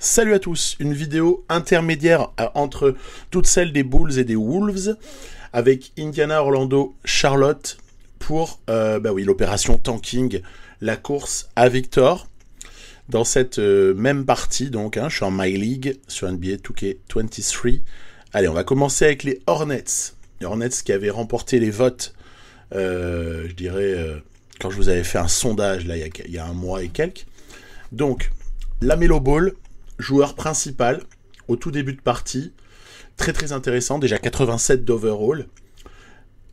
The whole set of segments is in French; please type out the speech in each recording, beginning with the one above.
Salut à tous, une vidéo intermédiaire entre toutes celles des Bulls et des Wolves avec Indiana, Orlando, Charlotte pour l'opération tanking, la course à Victor. Dans cette même partie, donc, je suis en My League sur NBA 2K23. Allez, on va commencer avec les Hornets. Les Hornets qui avaient remporté les votes, quand je vous avais fait un sondage là, il y a un mois et quelques. Donc, LaMelo Ball, joueur principal au tout début de partie, très très intéressant, déjà 87 d'overall,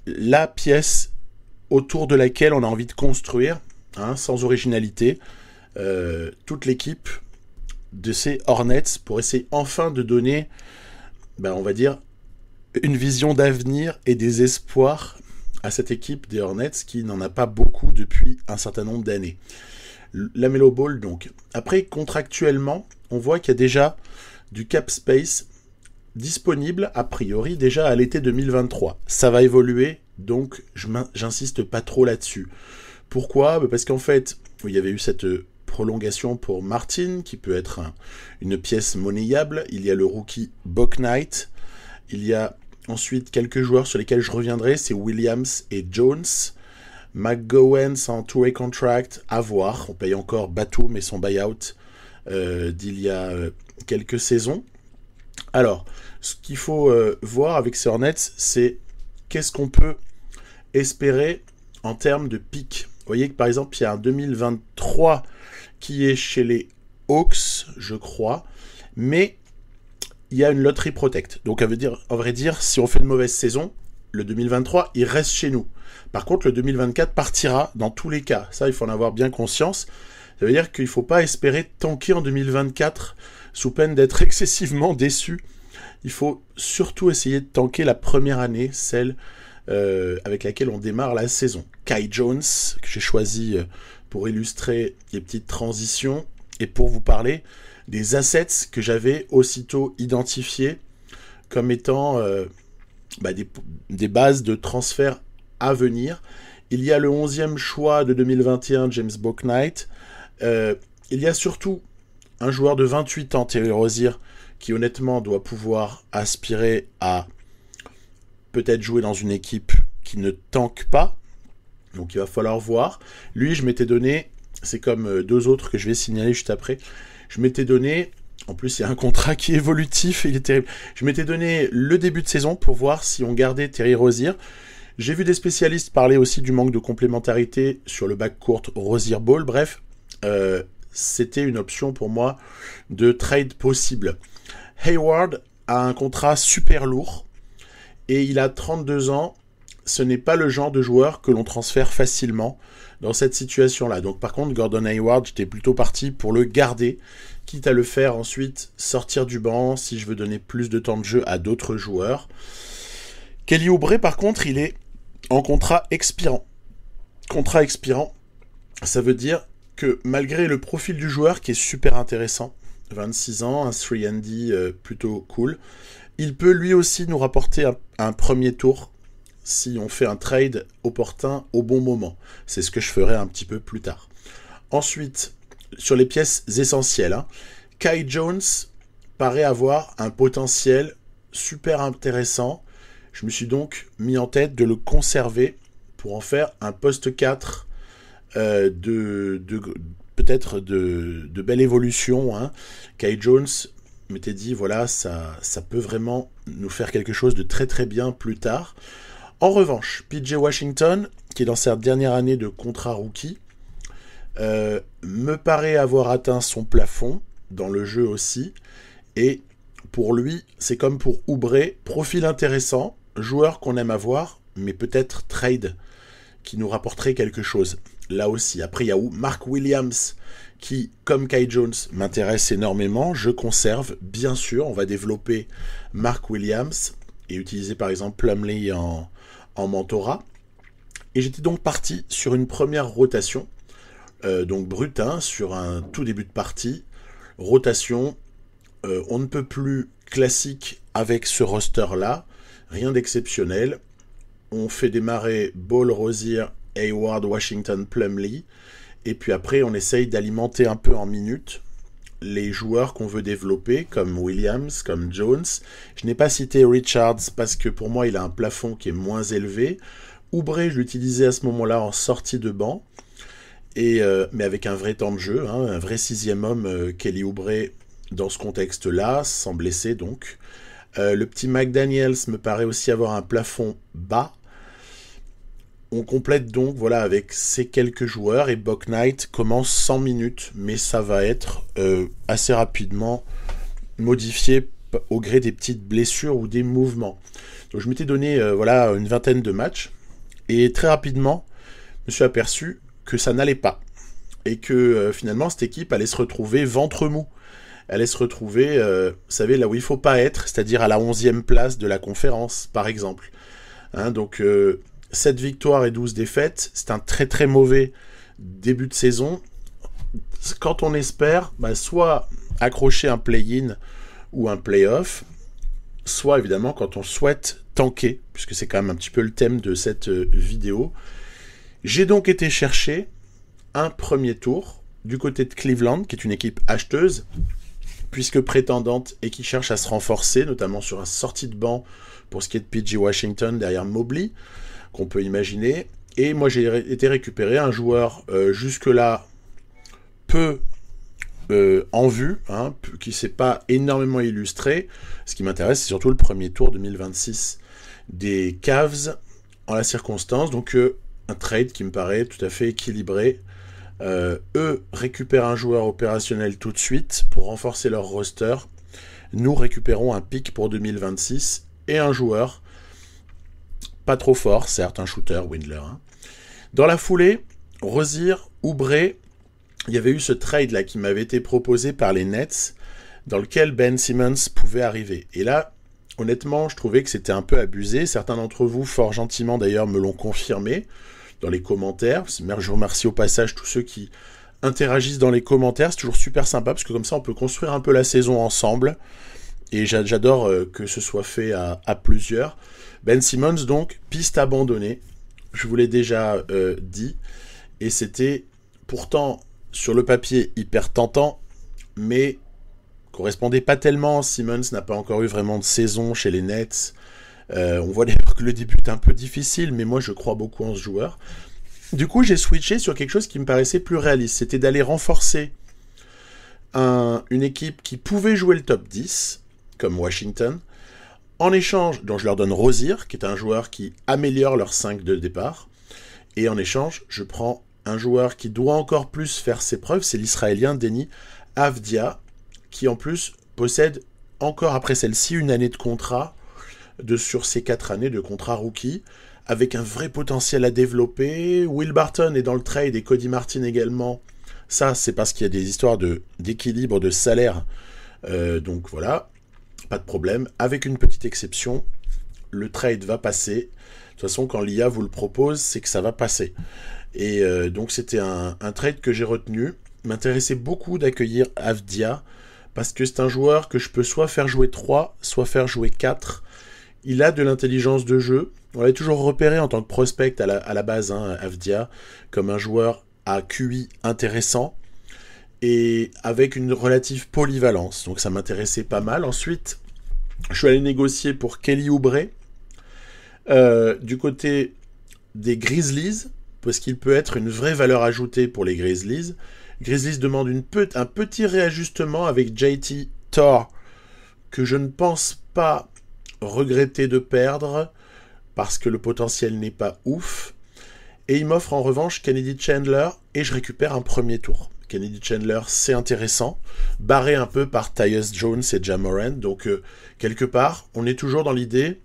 la pièce autour de laquelle on a envie de construire, sans originalité, toute l'équipe de ces Hornets pour essayer enfin de donner, on va dire, une vision d'avenir et des espoirs à cette équipe des Hornets qui n'en a pas beaucoup depuis un certain nombre d'années. LaMelo Ball, donc. Après, contractuellement, on voit qu'il y a déjà du cap space disponible, a priori, déjà à l'été 2023. Ça va évoluer, donc j'insiste pas trop là-dessus. Pourquoi ? Parce qu'en fait, il y avait eu cette prolongation pour Martin, qui peut être une pièce monnayable. Il y a le rookie Bouknight. Il y a ensuite quelques joueurs sur lesquels je reviendrai, c'est Williams et Jones. McGowens en two-way contract, à voir. On paye encore Batum et son buyout d'il y a quelques saisons. Alors, ce qu'il faut voir avec ces Hornets, c'est qu'est-ce qu'on peut espérer en termes de pic. Vous voyez que par exemple, il y a un 2023 qui est chez les Hawks, je crois, mais il y a une lottery protect. Donc, à vrai dire, si on fait une mauvaise saison, le 2023, il reste chez nous. Par contre, le 2024 partira dans tous les cas. Ça, il faut en avoir bien conscience. Ça veut dire qu'il ne faut pas espérer tanker en 2024 sous peine d'être excessivement déçu. Il faut surtout essayer de tanker la première année, celle avec laquelle on démarre la saison. Kai Jones, que j'ai choisi pour illustrer les petites transitions et pour vous parler des assets que j'avais aussitôt identifiés comme étant des bases de transfert à venir. Il y a le 11e choix de 2021, James Bouknight. Il y a surtout un joueur de 28 ans, Terry Rozier, qui honnêtement doit pouvoir aspirer à peut-être jouer dans une équipe qui ne tanque pas. Donc il va falloir voir. Lui, je m'étais donné, c'est comme deux autres que je vais signaler juste après, je m'étais donné, en plus il y a un contrat qui est évolutif, il est terrible, je m'étais donné le début de saison pour voir si on gardait Terry Rozier. J'ai vu des spécialistes parler aussi du manque de complémentarité sur le backcourt Rozier-Ball. Bref, c'était une option pour moi de trade possible. Hayward a un contrat super lourd et il a 32 ans. Ce n'est pas le genre de joueur que l'on transfère facilement dans cette situation-là. Donc par contre, Gordon Hayward, j'étais plutôt parti pour le garder, quitte à le faire ensuite sortir du banc si je veux donner plus de temps de jeu à d'autres joueurs. Kelly Oubre, par contre, il est en contrat expirant. Contrat expirant, ça veut dire que malgré le profil du joueur qui est super intéressant, 26 ans, un 3&D plutôt cool, il peut lui aussi nous rapporter un premier tour si on fait un trade opportun au bon moment. C'est ce que je ferai un petit peu plus tard. Ensuite, sur les pièces essentielles, Kai Jones paraît avoir un potentiel super intéressant. Je me suis donc mis en tête de le conserver pour en faire un poste 4 peut-être de belle évolution. Kai Jones m'était dit, voilà, ça peut vraiment nous faire quelque chose de très très bien plus tard. En revanche, PJ Washington, qui est dans sa dernière année de contrat rookie, me paraît avoir atteint son plafond dans le jeu aussi. Et pour lui, c'est comme pour Oubre, profil intéressant, joueur qu'on aime avoir, mais peut-être trade qui nous rapporterait quelque chose. Là aussi. Après, il y a Mark Williams qui, comme Kai Jones, m'intéresse énormément. Je conserve, bien sûr. On va développer Mark Williams et utiliser par exemple Plumlee en mentorat. Et j'étais donc parti sur une première rotation, donc brute, sur un tout début de partie. Rotation, on ne peut plus classique avec ce roster-là. Rien d'exceptionnel. On fait démarrer Ball, Rozier, Hayward, Washington, Plumlee. Et puis après, on essaye d'alimenter un peu en minutes les joueurs qu'on veut développer, comme Williams, comme Jones. Je n'ai pas cité Richards parce que pour moi, il a un plafond qui est moins élevé. Oubre, je l'utilisais à ce moment-là en sortie de banc, mais avec un vrai temps de jeu, hein, un vrai sixième homme, Kelly Oubre, dans ce contexte-là, sans blesser donc. Le petit McDaniels me paraît aussi avoir un plafond bas. On complète donc voilà avec ces quelques joueurs et Bouknight commence 100 minutes, mais ça va être assez rapidement modifié au gré des petites blessures ou des mouvements. Donc je m'étais donné voilà une vingtaine de matchs et très rapidement je me suis aperçu que ça n'allait pas et que finalement cette équipe allait se retrouver ventre mou. Elle allait se retrouver, vous savez, là où il ne faut pas être, c'est-à-dire à la 11e place de la conférence, par exemple. Hein, donc 7 victoires et 12 défaites, c'est un très très mauvais début de saison. Quand on espère, soit accrocher un play-in ou un play-off, soit évidemment quand on souhaite tanker, puisque c'est quand même un petit peu le thème de cette vidéo. J'ai donc été chercher un premier tour du côté de Cleveland, qui est une équipe acheteuse, puisque prétendante et qui cherche à se renforcer, notamment sur la sortie de banc pour ce qui est de P.J. Washington derrière Mobley, qu'on peut imaginer. Et moi, j'ai été récupérer un joueur jusque-là peu en vue, hein, qui ne s'est pas énormément illustré. Ce qui m'intéresse, c'est surtout le premier tour 2026 des Cavs en la circonstance. Donc, un trade qui me paraît tout à fait équilibré. Eux récupèrent un joueur opérationnel tout de suite pour renforcer leur roster. Nous récupérons un pick pour 2026 et un joueur pas trop fort, certes, un shooter, Windler. Hein. Dans la foulée, Rozier, Oubre, il y avait eu ce trade-là qui m'avait été proposé par les Nets, dans lequel Ben Simmons pouvait arriver. Et là, honnêtement, je trouvais que c'était un peu abusé. Certains d'entre vous, fort gentiment d'ailleurs, me l'ont confirmé dans les commentaires. Je remercie au passage tous ceux qui interagissent dans les commentaires. C'est toujours super sympa, parce que comme ça, on peut construire un peu la saison ensemble. Et j'adore que ce soit fait à plusieurs. Ben Simmons, donc, piste abandonnée. Je vous l'ai déjà dit. Et c'était pourtant, sur le papier, hyper tentant, mais correspondait pas tellement. Simmons n'a pas encore eu vraiment de saison chez les Nets. On voit d'ailleurs que le début est un peu difficile, mais moi je crois beaucoup en ce joueur. Du coup, j'ai switché sur quelque chose qui me paraissait plus réaliste. C'était d'aller renforcer une équipe qui pouvait jouer le top 10, comme Washington, en échange, dont je leur donne Rozier, qui est un joueur qui améliore leur 5 de départ. Et en échange, je prends un joueur qui doit encore plus faire ses preuves, c'est l'Israélien Deni Avdia, qui en plus possède encore après celle-ci une année de contrat sur ces 4 années de contrat rookie, avec un vrai potentiel à développer. Will Barton est dans le trade et Cody Martin également. Ça, c'est parce qu'il y a des histoires d'équilibre de salaire. Donc voilà, pas de problème. Avec une petite exception, le trade va passer. De toute façon, quand l'IA vous le propose, c'est que ça va passer. Et donc c'était un trade que j'ai retenu. M'intéressait beaucoup d'accueillir Avdia, parce que c'est un joueur que je peux soit faire jouer 3, soit faire jouer 4. Il a de l'intelligence de jeu. On l'avait toujours repéré en tant que prospect à la base, hein, Avdia, comme un joueur à QI intéressant et avec une relative polyvalence. Donc ça m'intéressait pas mal. Ensuite, je suis allé négocier pour Kelly Oubre du côté des Grizzlies, parce qu'il peut être une vraie valeur ajoutée pour les Grizzlies. Grizzlies demande un petit réajustement avec JT Thor, que je ne pense pas regretter de perdre, parce que le potentiel n'est pas ouf. Et il m'offre en revanche Kennedy Chandler, et je récupère un premier tour. Kennedy Chandler, c'est intéressant, barré un peu par Tyus Jones et Ja Morant. Donc, quelque part, on est toujours dans l'idée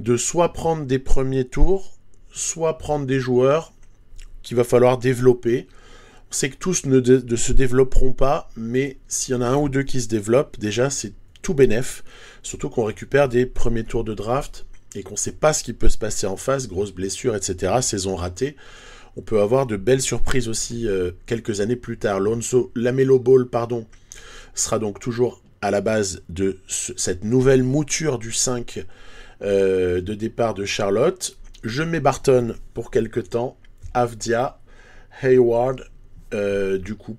de soit prendre des premiers tours, soit prendre des joueurs qu'il va falloir développer. On sait que tous ne se développeront pas, mais s'il y en a un ou deux qui se développent, déjà, c'est tout bénef. Surtout qu'on récupère des premiers tours de draft et qu'on ne sait pas ce qui peut se passer en face, grosses blessures, etc., saison ratée. On peut avoir de belles surprises aussi quelques années plus tard. LaMelo Ball, sera donc toujours à la base de cette nouvelle mouture du 5 de départ de Charlotte. Je mets Barton pour quelque temps, Avdia, Hayward, du coup,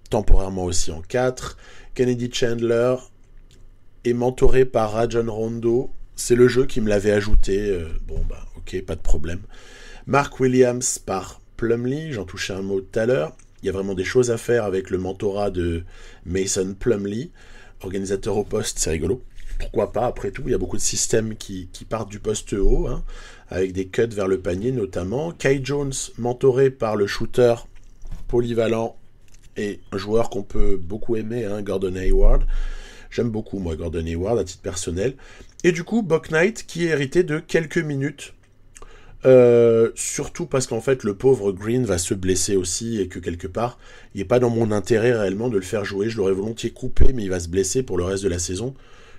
temporairement aussi en 4. Kennedy Chandler est mentoré par Rajon Rondo. C'est le jeu qui me l'avait ajouté. Ok, pas de problème. Mark Williams par Plumlee, j'en touchais un mot tout à l'heure. Il y a vraiment des choses à faire avec le mentorat de Mason Plumlee, organisateur au poste, c'est rigolo. Pourquoi pas, après tout, il y a beaucoup de systèmes qui partent du poste haut, hein, avec des cuts vers le panier notamment. Kai Jones, mentoré par le shooter polyvalent et un joueur qu'on peut beaucoup aimer, hein, Gordon Hayward. J'aime beaucoup, moi, Gordon Hayward, à titre personnel. Et du coup, Bouknight, qui est hérité de quelques minutes, surtout parce qu'en fait, le pauvre Green va se blesser aussi, et que quelque part, il n'est pas dans mon intérêt réellement de le faire jouer. Je l'aurais volontiers coupé, mais il va se blesser pour le reste de la saison,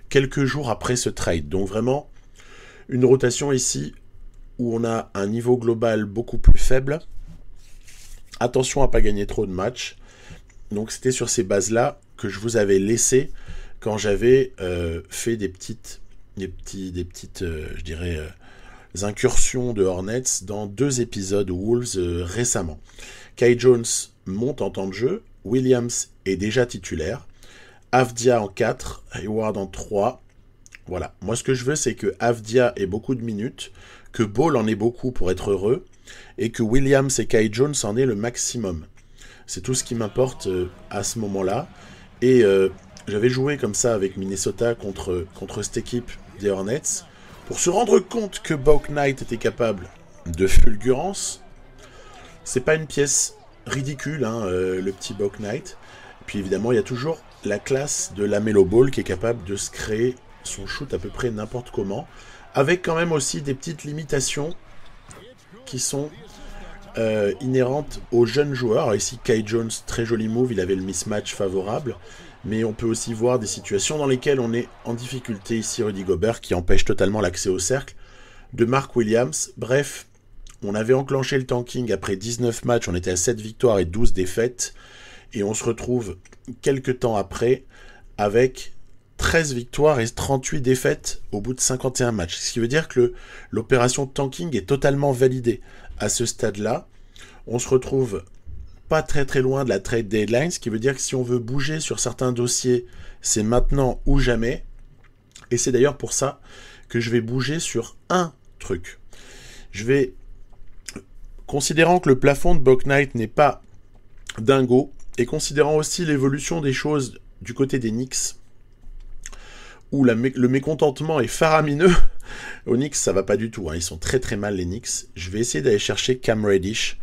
quelques jours après ce trade. Donc vraiment, une rotation ici, où on a un niveau global beaucoup plus faible. Attention à ne pas gagner trop de matchs. Donc c'était sur ces bases-là que je vous avais laissé quand j'avais fait des petites incursions de Hornets dans 2 épisodes Wolves récemment. Kai Jones monte en temps de jeu, Williams est déjà titulaire, Avdia en 4, Hayward en 3. Voilà, moi ce que je veux c'est que Avdia ait beaucoup de minutes, que Ball en ait beaucoup pour être heureux, et que Williams et Kai Jones en aient le maximum. C'est tout ce qui m'importe à ce moment-là. Et j'avais joué comme ça avec Minnesota contre cette équipe des Hornets, pour se rendre compte que Bouknight était capable de fulgurance. C'est pas une pièce ridicule, hein, le petit Bouknight. Puis évidemment, il y a toujours la classe de LaMelo Ball qui est capable de se créer son shoot à peu près n'importe comment, avec quand même aussi des petites limitations qui sont inhérentes aux jeunes joueurs. Alors ici, Kai Jones, très joli move, il avait le mismatch favorable, mais on peut aussi voir des situations dans lesquelles on est en difficulté. Ici, Rudy Gobert qui empêche totalement l'accès au cercle de Mark Williams. Bref, on avait enclenché le tanking après 19 matchs, on était à 7 victoires et 12 défaites, et on se retrouve quelques temps après avec 13 victoires et 38 défaites au bout de 51 matchs. Ce qui veut dire que l'opération tanking est totalement validée. À ce stade-là, on se retrouve pas très très loin de la trade deadline, ce qui veut dire que si on veut bouger sur certains dossiers, c'est maintenant ou jamais. Et c'est d'ailleurs pour ça que je vais bouger sur un truc. Je vais, considérant que le plafond de Bouknight n'est pas dingo, et considérant aussi l'évolution des choses du côté des Knicks, où le mécontentement est faramineux. Aux Knicks, ça va pas du tout, hein. Ils sont très très mal les Knicks. Je vais essayer d'aller chercher Cam Reddish,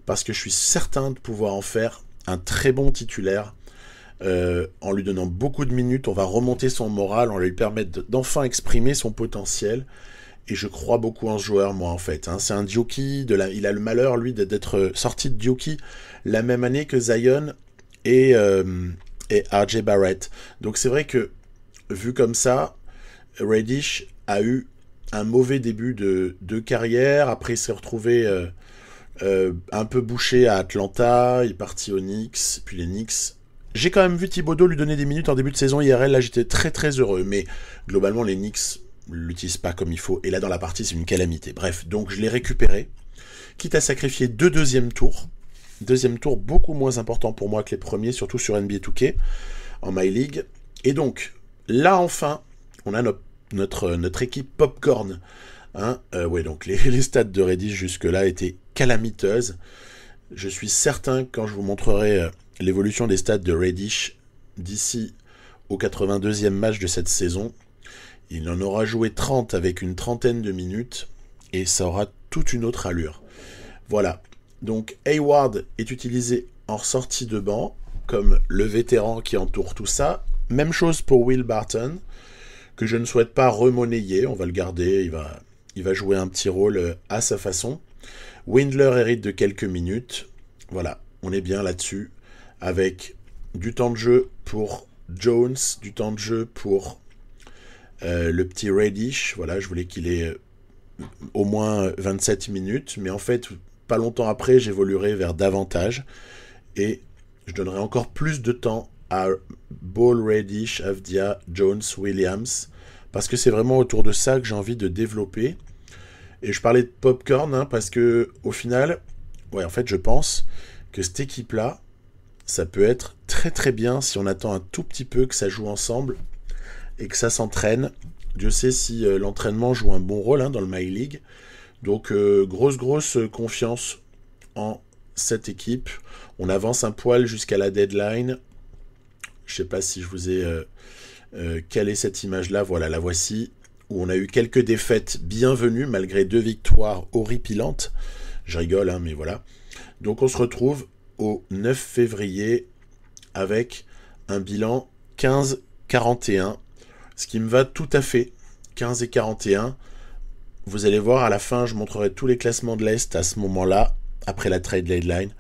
parce que je suis certain de pouvoir en faire un très bon titulaire, en lui donnant beaucoup de minutes. On va remonter son moral, on va lui permettre d'enfin exprimer son potentiel, et je crois beaucoup en ce joueur, moi, en fait, hein. C'est un Dioki, il a le malheur, lui, d'être sorti de Dioki la même année que Zion et RJ Barrett. Donc c'est vrai que, vu comme ça, Reddish a eu un mauvais début de carrière. Après, il s'est retrouvé un peu bouché à Atlanta. Il est parti aux Knicks. Puis les Knicks... J'ai quand même vu Thibodeau lui donner des minutes en début de saison IRL. Là, j'étais très très heureux. Mais globalement, les Knicks l'utilisent pas comme il faut. Et là, dans la partie, c'est une calamité. Bref, donc je l'ai récupéré. Quitte à sacrifier 2 deuxièmes tours. Deuxième tour beaucoup moins important pour moi que les premiers, surtout sur NBA 2K, en My League. Et donc... là, enfin, on a notre équipe Popcorn. Hein, ouais, donc les stats de Reddish jusque-là étaient calamiteuses. Je suis certain que quand je vous montrerai l'évolution des stats de Reddish d'ici au 82e match de cette saison, il en aura joué 30 avec une trentaine de minutes, et ça aura toute une autre allure. Voilà. Donc Hayward est utilisé en sortie de banc, comme le vétéran qui entoure tout ça. Même chose pour Will Barton, que je ne souhaite pas remonnayer, on va le garder, il va jouer un petit rôle à sa façon. Windler hérite de quelques minutes, voilà, on est bien là-dessus, avec du temps de jeu pour Jones, du temps de jeu pour le petit Reddish, voilà, je voulais qu'il ait au moins 27 minutes, mais en fait, pas longtemps après, j'évoluerai vers davantage, et je donnerai encore plus de temps à Ball, Reddish, Avdia, Jones, Williams, parce que c'est vraiment autour de ça que j'ai envie de développer. Et je parlais de Popcorn, hein, parce que au final, ouais, en fait, je pense que cette équipe-là, ça peut être très très bien si on attend un tout petit peu que ça joue ensemble et que ça s'entraîne. Dieu sait si l'entraînement joue un bon rôle dans le My League. Donc grosse confiance en cette équipe. On avance un poil jusqu'à la deadline. Je sais pas si je vous ai calé cette image-là. Voilà, la voici. Où on a eu quelques défaites bienvenues malgré 2 victoires horripilantes. Je rigole, mais voilà. Donc on se retrouve au 9 février avec un bilan 15-41. Ce qui me va tout à fait. 15 et 41. Vous allez voir, à la fin, je montrerai tous les classements de l'Est à ce moment-là, après la trade deadline.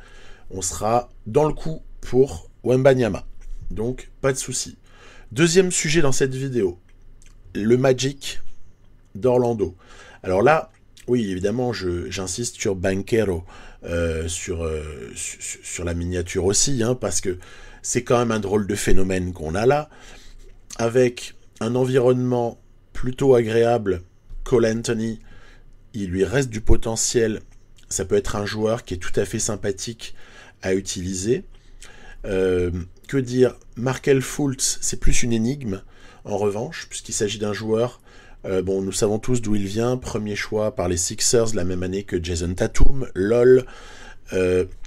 On sera dans le coup pour Wembanyama. Donc, pas de souci. Deuxième sujet dans cette vidéo, le Magic d'Orlando. Alors là, oui, évidemment, j'insiste sur Banchero, sur la miniature aussi, parce que c'est quand même un drôle de phénomène qu'on a là, avec un environnement plutôt agréable. Cole Anthony, il lui reste du potentiel. Ça peut être un joueur qui est tout à fait sympathique à utiliser. Que dire, Markelle Fultz, c'est plus une énigme, en revanche, puisqu'il s'agit d'un joueur, nous savons tous d'où il vient, premier choix par les Sixers la même année que Jason Tatum, LOL,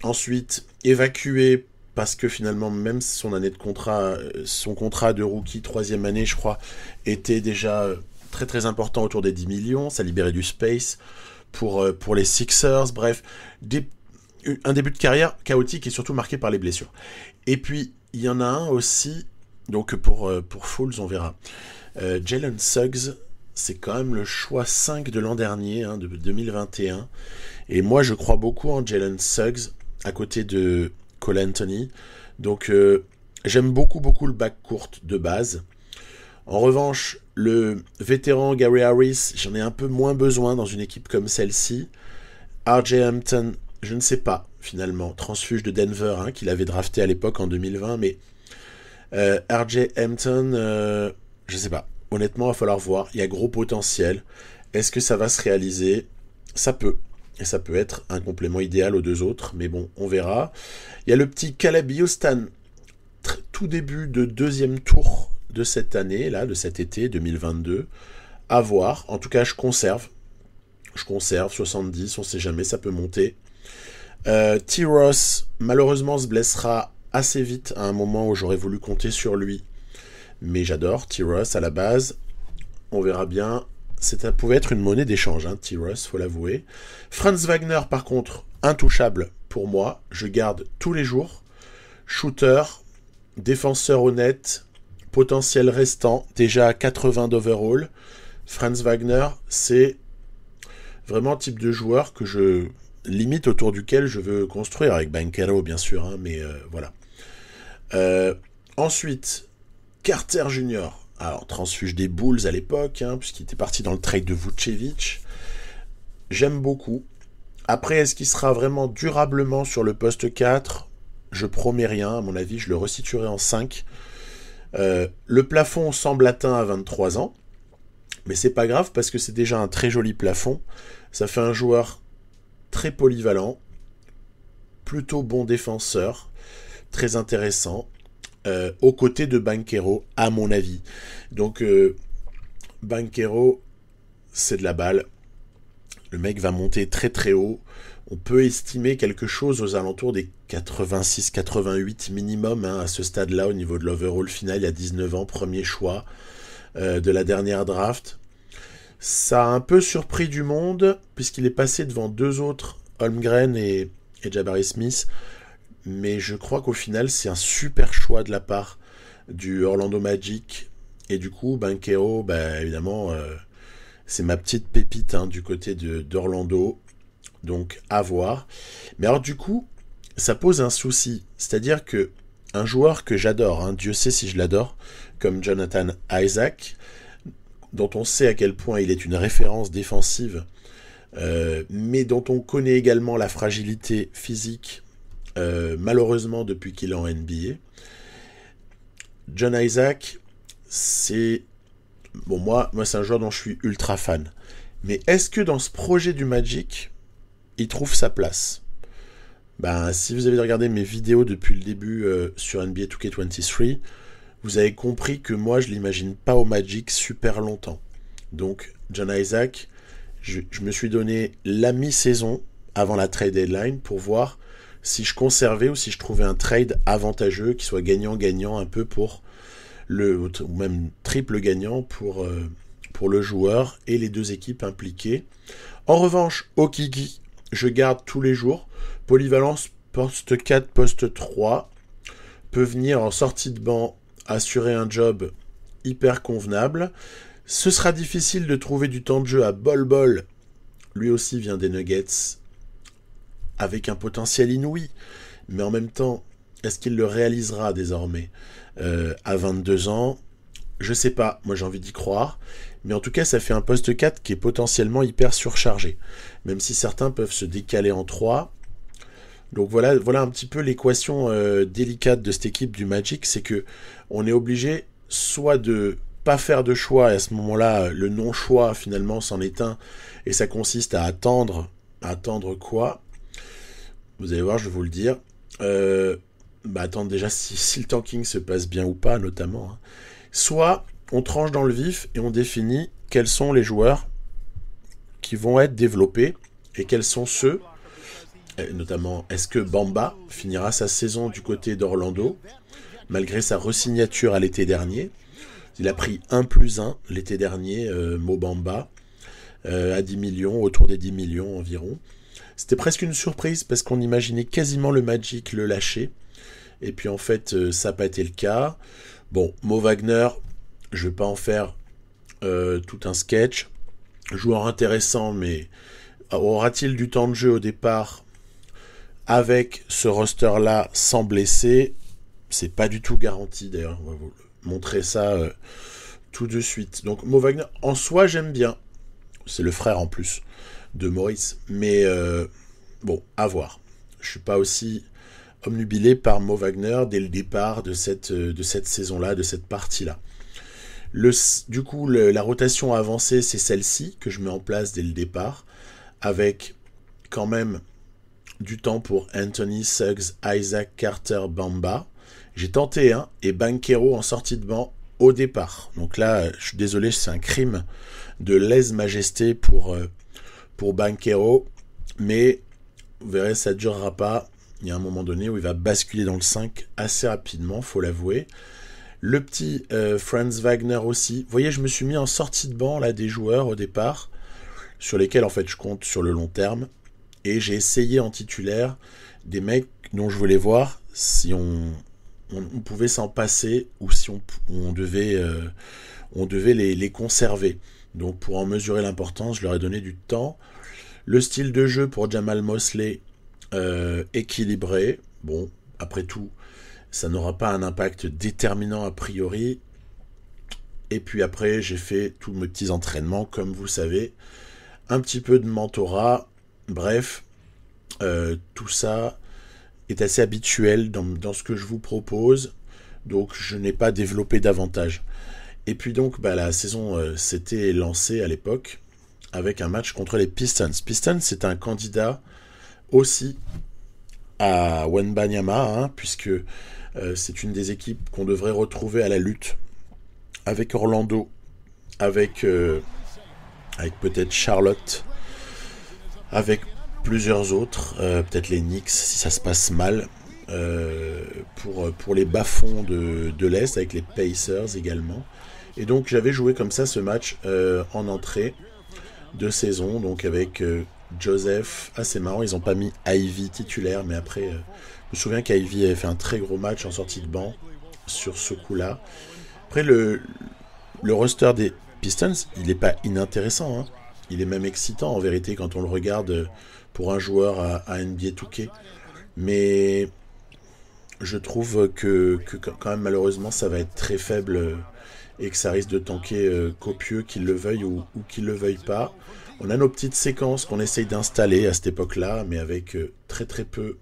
ensuite évacué parce que finalement, même son année de contrat, son contrat de rookie, 3e année, je crois, était déjà très très important, autour des 10 millions, ça libérait du space pour les Sixers, bref, un début de carrière chaotique et surtout marqué par les blessures. Et puis, il y en a un aussi, donc pour Fultz, on verra. Jalen Suggs, c'est quand même le choix 5 de l'an dernier, de 2021, et moi je crois beaucoup en Jalen Suggs, à côté de Cole Anthony, donc j'aime beaucoup le backcourt de base. En revanche, le vétéran Gary Harris, j'en ai un peu moins besoin dans une équipe comme celle-ci. RJ Hampton, je ne sais pas, finalement, transfuge de Denver, qu'il avait drafté à l'époque en 2020, mais RJ Hampton, je ne sais pas. Honnêtement, il va falloir voir. Il y a gros potentiel. Est-ce que ça va se réaliser? Ça peut. Et ça peut être un complément idéal aux deux autres, mais bon, on verra. Il y a le petit Caleb Houston, tout début de 2e tour de cette année, là, de cet été 2022, à voir. En tout cas, je conserve 70, on sait jamais, ça peut monter. T-Ross, malheureusement, se blessera assez vite à un moment où j'aurais voulu compter sur lui. Mais j'adore T-Ross à la base. On verra bien. Ça pouvait être une monnaie d'échange, T-Ross, faut l'avouer. Franz Wagner, par contre, intouchable pour moi. Je garde tous les jours. Shooter, défenseur honnête, potentiel restant, déjà à 80 d'overall. Franz Wagner, c'est vraiment le type de joueur que je limite autour duquel je veux construire, avec Banchero bien sûr, mais voilà. Ensuite, Carter Jr., alors transfuge des Bulls à l'époque, puisqu'il était parti dans le trade de Vucevic. J'aime beaucoup. Après, est-ce qu'il sera vraiment durablement sur le poste 4 ? Je promets rien, à mon avis, je le resituerai en 5. Le plafond semble atteint à 23 ans, mais c'est pas grave parce que c'est déjà un très joli plafond. Ça fait un joueur très polyvalent, plutôt bon défenseur, très intéressant, aux côtés de Banchero, à mon avis. Donc, Banchero, c'est de la balle. Le mec va monter très très haut. On peut estimer quelque chose aux alentours des 86-88 minimum à ce stade-là, au niveau de l'overall final. Il y a 19 ans, premier choix de la dernière draft. Ça a un peu surpris du monde, puisqu'il est passé devant 2 autres, Holmgren et Jabari Smith. Mais je crois qu'au final, c'est un super choix de la part du Orlando Magic. Et du coup, Banchero, évidemment, c'est ma petite pépite du côté d'Orlando. Donc, à voir. Mais alors, du coup, ça pose un souci. C'est-à-dire que un joueur que j'adore, Dieu sait si je l'adore, comme Jonathan Isaac, dont on sait à quel point il est une référence défensive, mais dont on connaît également la fragilité physique, malheureusement depuis qu'il est en NBA. John Isaac, c'est... Bon, moi c'est un joueur dont je suis ultra fan. Mais est-ce que dans ce projet du Magic, il trouve sa place ? Ben, si vous avez regardé mes vidéos depuis le début sur NBA 2K23, vous avez compris que moi, je l'imagine pas au Magic super longtemps. Donc, John Isaac, je me suis donné la mi-saison avant la trade deadline pour voir si je conservais ou si je trouvais un trade avantageux qui soit gagnant-gagnant un peu pour ou même triple gagnant pour le joueur et les deux équipes impliquées. En revanche, Okiki, je garde tous les jours. Polyvalence poste 4, poste 3. Peut venir en sortie de banc assurer un job hyper convenable. Ce sera difficile de trouver du temps de jeu à Bol Bol. Lui aussi vient des Nuggets avec un potentiel inouï. Mais en même temps, est-ce qu'il le réalisera désormais à 22 ans? Je sais pas, moi j'ai envie d'y croire. Mais en tout cas, ça fait un poste 4 qui est potentiellement hyper surchargé. Même si certains peuvent se décaler en 3. Donc voilà un petit peu l'équation délicate de cette équipe du Magic. C'est que on est obligé soit de pas faire de choix, et à ce moment-là, le non-choix finalement s'en est un. Et ça consiste à attendre. Attendre quoi? Vous allez voir, je vais vous le dire. Attendre déjà si le tanking se passe bien ou pas, notamment. Hein. Soit on tranche dans le vif et on définit quels sont les joueurs qui vont être développés et quels sont ceux, notamment est-ce que Bamba finira sa saison du côté d'Orlando malgré sa resignature à l'été dernier. Il a pris 1+1 l'été dernier, Mo Bamba, à 10 millions, autour des 10 millions environ. C'était presque une surprise parce qu'on imaginait quasiment le Magic le lâcher. Et puis en fait, ça n'a pas été le cas. Bon, Mo Wagner, je ne vais pas en faire tout un sketch. Joueur intéressant, mais aura-t-il du temps de jeu au départ avec ce roster-là sans blesser? C'est pas du tout garanti d'ailleurs. On va vous montrer ça tout de suite. Donc Mo Wagner, en soi, j'aime bien. C'est le frère en plus de Maurice. Mais bon, à voir. Je suis pas aussi omnubilé par Mo Wagner dès le départ de cette saison-là, de cette partie-là. Du coup, la rotation avancée, c'est celle-ci que je mets en place dès le départ, avec quand même du temps pour Anthony, Suggs, Isaac, Carter, Bamba. J'ai tenté et Banchero en sortie de banc au départ. Donc là, je suis désolé, c'est un crime de lèse-majesté pour Banchero, mais vous verrez, ça ne durera pas. Il y a un moment donné où il va basculer dans le 5 assez rapidement, faut l'avouer. Le petit Franz Wagner aussi. Vous voyez, je me suis mis en sortie de banc là, des joueurs au départ, sur lesquels en fait je compte sur le long terme. Et j'ai essayé en titulaire des mecs dont je voulais voir si on pouvait s'en passer ou si on devait les conserver. Donc pour en mesurer l'importance, je leur ai donné du temps. Le style de jeu pour Jamal Mosley, équilibré. Bon, après tout, ça n'aura pas un impact déterminant a priori. Et puis après, j'ai fait tous mes petits entraînements, comme vous savez. Un petit peu de mentorat. Bref, tout ça est assez habituel dans ce que je vous propose. Donc, je n'ai pas développé davantage. Et puis donc, la saison s'était lancée à l'époque avec un match contre les Pistons. Pistons, c'est un candidat aussi à Wembanyama, puisque c'est une des équipes qu'on devrait retrouver à la lutte avec Orlando, avec peut-être Charlotte, avec plusieurs autres, peut-être les Knicks si ça se passe mal, pour les bas-fonds de l'Est, avec les Pacers également. Et donc j'avais joué comme ça ce match en entrée de saison, donc avec Joseph. Ah, c'est marrant, ils n'ont pas mis Ivy titulaire, mais après, je me souviens qu'Ivy avait fait un très gros match en sortie de banc sur ce coup-là. Après, le roster des Pistons, il n'est pas inintéressant, il est même excitant en vérité quand on le regarde pour un joueur à NBA 2K. Mais je trouve que quand même malheureusement ça va être très faible et que ça risque de tanker copieux, qu'ils le veuillent ou qu'ils le veuillent pas. On a nos petites séquences qu'on essaye d'installer à cette époque-là, mais avec très très peu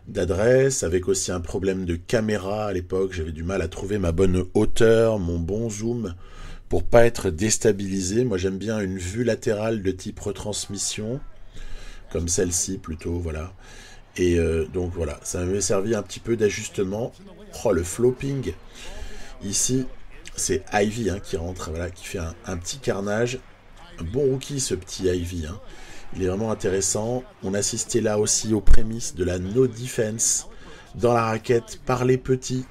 d'adresse, avec aussi un problème de caméra à l'époque. J'avais du mal à trouver ma bonne hauteur, mon bon zoom, pour pas être déstabilisé. Moi j'aime bien une vue latérale de type retransmission, comme celle-ci plutôt, voilà. Et donc voilà, ça m'avait servi un petit peu d'ajustement. Oh, le flopping. Ici, c'est Ivy qui rentre, voilà, qui fait un petit carnage. Un bon rookie, ce petit Ivy. Il est vraiment intéressant. On assistait là aussi aux prémices de la no defense dans la raquette par les petits,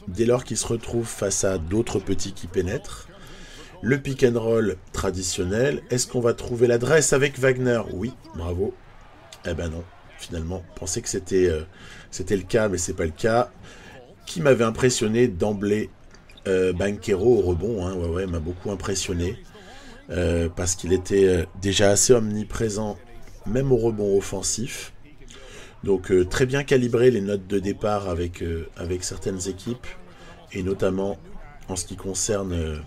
dès lors qu'ils se retrouvent face à d'autres petits qui pénètrent. Le pick and roll traditionnel. Est-ce qu'on va trouver l'adresse avec Wagner? Oui, bravo. Eh ben non, finalement. Je pensais que c'était le cas, mais c'est pas le cas. Qui m'avait impressionné d'emblée, Banchero au rebond. Ouais, m'a beaucoup impressionné. Parce qu'il était déjà assez omniprésent, même au rebond offensif. Donc très bien calibré les notes de départ avec certaines équipes, et notamment en ce qui concerne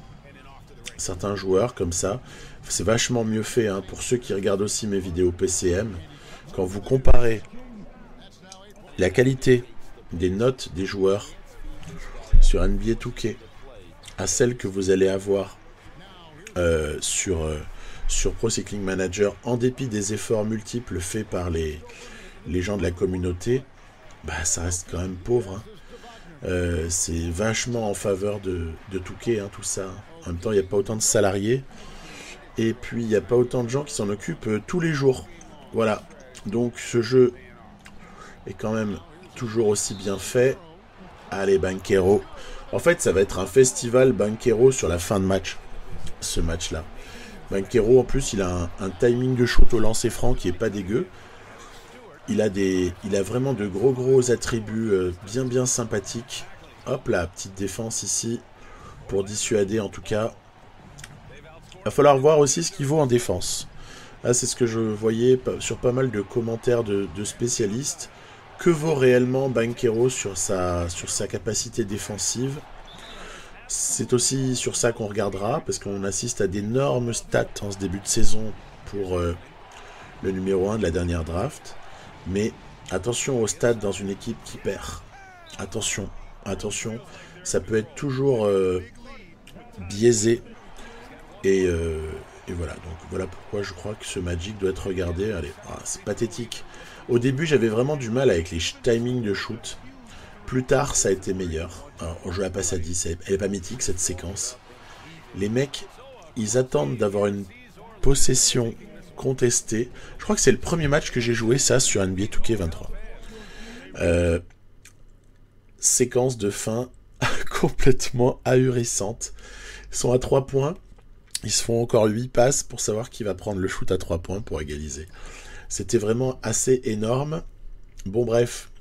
certains joueurs comme ça. C'est vachement mieux fait pour ceux qui regardent aussi mes vidéos PCM. Quand vous comparez la qualité des notes des joueurs sur NBA 2K à celle que vous allez avoir sur Pro Cycling Manager, en dépit des efforts multiples faits par les gens de la communauté, ça reste quand même pauvre. C'est vachement en faveur de 2K, tout ça. En même temps, il n'y a pas autant de salariés. Et puis, il n'y a pas autant de gens qui s'en occupent tous les jours. Voilà. Donc, ce jeu est quand même toujours aussi bien fait. Allez, Banchero. En fait, ça va être un festival Banchero sur la fin de match. Ce match-là. Banchero, en plus, il a un timing de shoot au lancer franc qui est pas dégueu. Il a vraiment de gros attributs bien sympathiques. Hop là, petite défense ici pour dissuader en tout cas. Il va falloir voir aussi ce qu'il vaut en défense. Là, c'est ce que je voyais sur pas mal de commentaires de spécialistes. Que vaut réellement Banchero sur sa capacité défensive? C'est aussi sur ça qu'on regardera, parce qu'on assiste à d'énormes stats en ce début de saison pour le numéro 1 de la dernière draft. Mais attention aux stats dans une équipe qui perd. Attention, ça peut être toujours biaisé. Et voilà, donc voilà pourquoi je crois que ce Magic doit être regardé. Allez, c'est pathétique. Au début, j'avais vraiment du mal avec les timings de shoot. Plus tard, ça a été meilleur. Alors, on joue la passe à 10, elle est pas mythique cette séquence. Les mecs, ils attendent d'avoir une possession contestée. Je crois que c'est le premier match que j'ai joué ça sur NBA 2K23. Séquence de fin complètement ahurissante. Ils sont à 3 points. Ils se font encore 8 passes pour savoir qui va prendre le shoot à 3 points pour égaliser. C'était vraiment assez énorme. Bon bref,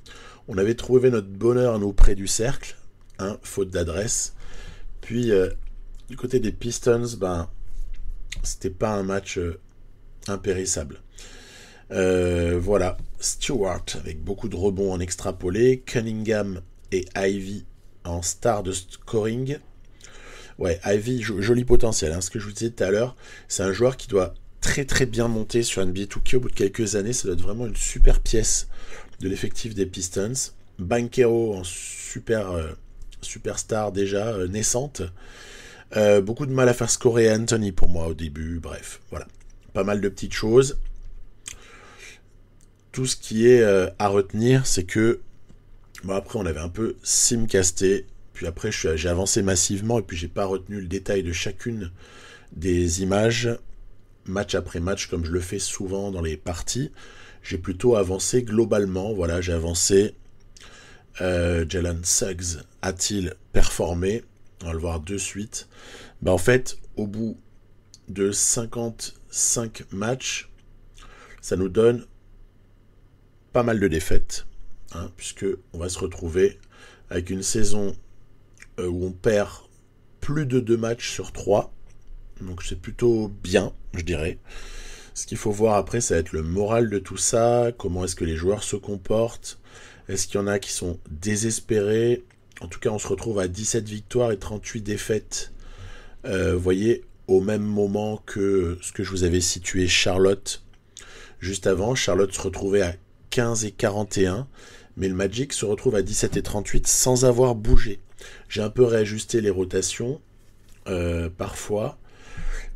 on avait trouvé notre bonheur nous près du cercle, faute d'adresse. Puis du côté des Pistons, c'était pas un match impérissable. Voilà, Stewart avec beaucoup de rebonds en extrapolé, Cunningham et Ivy en star de scoring. Ouais, Ivy, joli potentiel. Ce que je vous disais tout à l'heure, c'est un joueur qui doit très bien monter sur NBA 2K au bout de quelques années. Ça doit être vraiment une super pièce de l'effectif des Pistons. Banchero en superstar déjà naissante. Beaucoup de mal à faire scorer Anthony pour moi au début. Bref, voilà. Pas mal de petites choses. Tout ce qui est à retenir, c'est que après on avait un peu simcasté. Puis après j'ai avancé massivement et puis j'ai pas retenu le détail de chacune des images match après match comme je le fais souvent dans les parties. J'ai plutôt avancé globalement. Voilà, j'ai avancé. Jalen Suggs a-t-il performé? On va le voir de suite. En fait, au bout de 55 matchs, ça nous donne pas mal de défaites, puisque on va se retrouver avec une saison où on perd plus de 2 matchs sur 3. Donc c'est plutôt bien, je dirais. Ce qu'il faut voir après, ça va être le moral de tout ça, comment est-ce que les joueurs se comportent, est-ce qu'il y en a qui sont désespérés. En tout cas, on se retrouve à 17 victoires et 38 défaites. Vous voyez, au même moment que ce que je vous avais situé Charlotte juste avant. Charlotte se retrouvait à 15 et 41, mais le Magic se retrouve à 17 et 38 sans avoir bougé. J'ai un peu réajusté les rotations, parfois,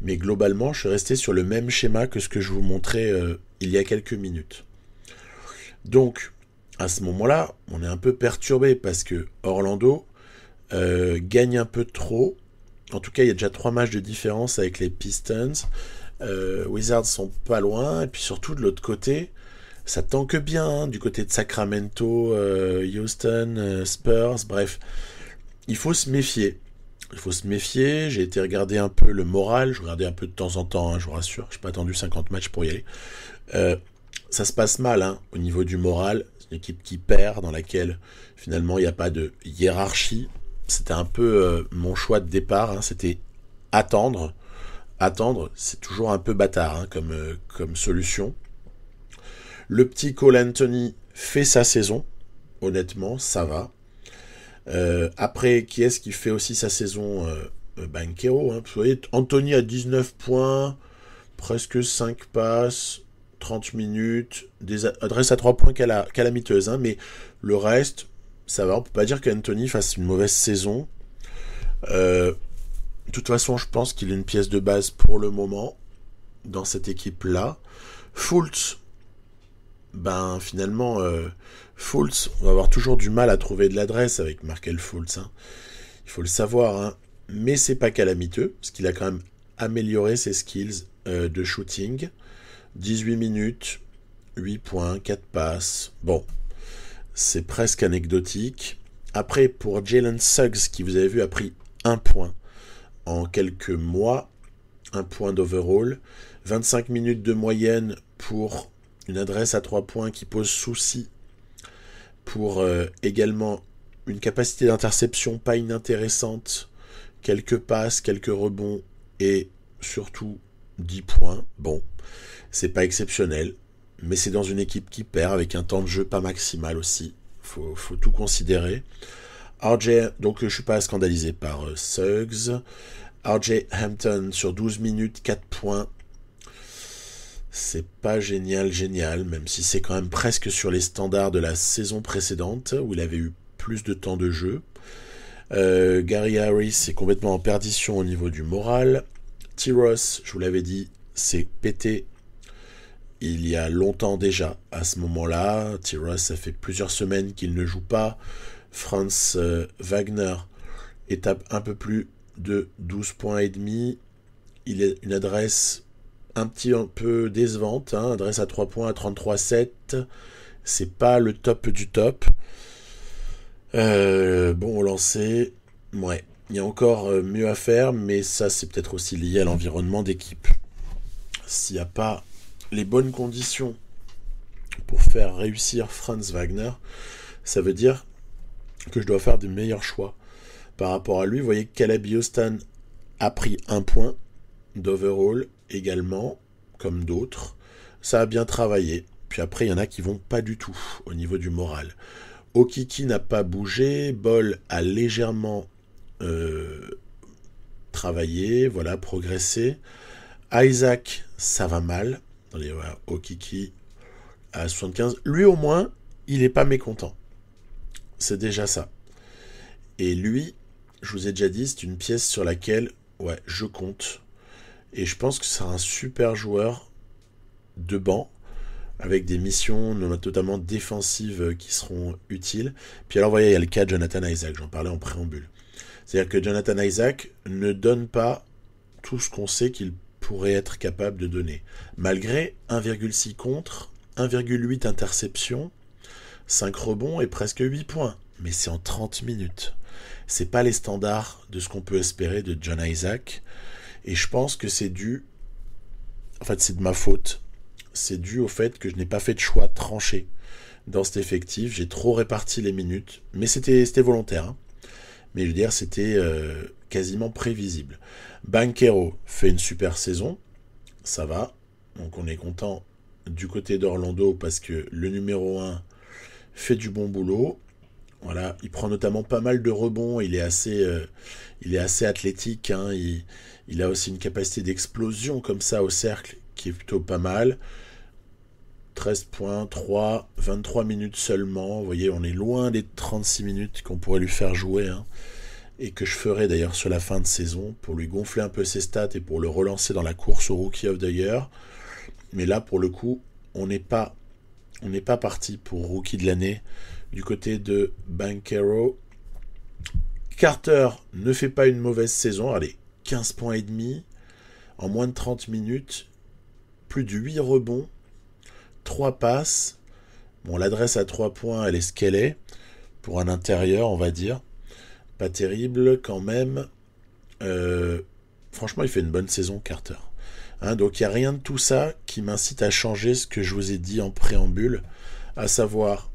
mais globalement, je suis resté sur le même schéma que ce que je vous montrais il y a quelques minutes. Donc, à ce moment-là, on est un peu perturbé parce que Orlando gagne un peu trop. En tout cas, il y a déjà 3 matchs de différence avec les Pistons. Wizards sont pas loin. Et puis surtout, de l'autre côté, ça tanque bien. Hein, du côté de Sacramento, Houston, Spurs, bref. Il faut se méfier. Il faut se méfier. J'ai été regarder un peu le moral. Je regardais un peu de temps en temps, hein, je vous rassure. Je n'ai pas attendu 50 matchs pour y aller. Ça se passe mal hein, au niveau du moral. C'est une équipe qui perd, dans laquelle finalement il n'y a pas de hiérarchie. C'était un peu mon choix de départ. Hein, c'était attendre. Attendre, c'est toujours un peu bâtard hein, comme solution. Le petit Cole Anthony fait sa saison. Honnêtement, ça va. Après, qui est-ce qui fait aussi sa saison Banchero. Hein. Vous voyez, Anthony a 19 points, presque 5 passes, 30 minutes, des adresses à 3 points calamiteuse. Hein, mais le reste, ça va. On peut pas dire qu'Anthony fasse une mauvaise saison. De toute façon, je pense qu'il est une pièce de base pour le moment dans cette équipe-là. Fultz, finalement, Fultz, on va avoir toujours du mal à trouver de l'adresse avec Markelle Fultz. Hein. Il faut le savoir, hein. Mais c'est pas calamiteux, parce qu'il a quand même amélioré ses skills de shooting. 18 minutes, 8 points, 4 passes. Bon, c'est presque anecdotique. Après, pour Jalen Suggs, qui vous avez vu a pris 1 point en quelques mois, 1 point d'overall, 25 minutes de moyenne pour une adresse à 3 points qui pose souci, pour également une capacité d'interception pas inintéressante, quelques passes, quelques rebonds et surtout 10 points. Bon, c'est pas exceptionnel, mais c'est dans une équipe qui perd avec un temps de jeu pas maximal aussi. Faut tout considérer. RJ, donc je suis pas scandalisé par Suggs. RJ Hampton sur 12 minutes, 4 points. C'est pas génial, même si c'est quand même presque sur les standards de la saison précédente, où il avait eu plus de temps de jeu. Gary Harris est complètement en perdition au niveau du moral. T-Ross, je vous l'avais dit, c'est pété il y a longtemps déjà à ce moment-là. T-Ross, ça fait plusieurs semaines qu'il ne joue pas. Franz Wagner est à un peu plus de 12 points et demi. Il a une adresse un peu décevante, hein, adresse à 3 points à 33,7. C'est pas le top du top. Bon, au lancer, ouais, il y a encore mieux à faire, mais ça c'est peut-être aussi lié à l'environnement d'équipe. S'il n'y a pas les bonnes conditions pour faire réussir Franz Wagner, ça veut dire que je dois faire des meilleurs choix par rapport à lui. Vous voyez que Caleb Houston a pris 1 point d'overall également, comme d'autres. Ça a bien travaillé. Puis après, il y en a qui vont pas du tout au niveau du moral. Okiki n'a pas bougé. Ball a légèrement travaillé, voilà, progressé. Isaac, ça va mal. Attendez, voilà, Okiki à 75. Lui, au moins, il n'est pas mécontent. C'est déjà ça. Et lui, je vous ai déjà dit, c'est une pièce sur laquelle, ouais, je compte. Et je pense que c'est un super joueur de banc, avec des missions notamment défensives qui seront utiles. Puis alors, vous voyez, il y a le cas de Jonathan Isaac, j'en parlais en préambule. C'est-à-dire que Jonathan Isaac ne donne pas tout ce qu'on sait qu'il pourrait être capable de donner. Malgré 1,6 contre, 1,8 interceptions, 5 rebonds et presque 8 points. Mais c'est en 30 minutes. C'est pas les standards de ce qu'on peut espérer de John Isaac. Et je pense que c'est dû... En fait, c'est de ma faute. C'est dû au fait que je n'ai pas fait de choix tranché dans cet effectif. J'ai trop réparti les minutes. Mais c'était volontaire. Hein. Mais je veux dire, c'était quasiment prévisible. Banchero fait une super saison. Ça va. Donc on est content du côté d'Orlando parce que le numéro 1 fait du bon boulot. Voilà, il prend notamment pas mal de rebonds. Il est assez athlétique. Hein. Il a aussi une capacité d'explosion comme ça au cercle qui est plutôt pas mal. 13 points, 23 minutes seulement. Vous voyez, on est loin des 36 minutes qu'on pourrait lui faire jouer. Hein. Et que je ferai d'ailleurs sur la fin de saison pour lui gonfler un peu ses stats et pour le relancer dans la course au Rookie of the Year. Mais là, pour le coup, on n'est pas on n'est pas parti pour rookie de l'année du côté de Banchero. Carter ne fait pas une mauvaise saison. Allez, 15 points et demi en moins de 30 minutes. Plus de 8 rebonds. 3 passes. Bon, l'adresse à 3 points, elle est ce qu'elle est. Pour un intérieur, on va dire. Pas terrible quand même. Franchement, il fait une bonne saison, Carter. Donc il n'y a rien de tout ça qui m'incite à changer ce que je vous ai dit en préambule. À savoir,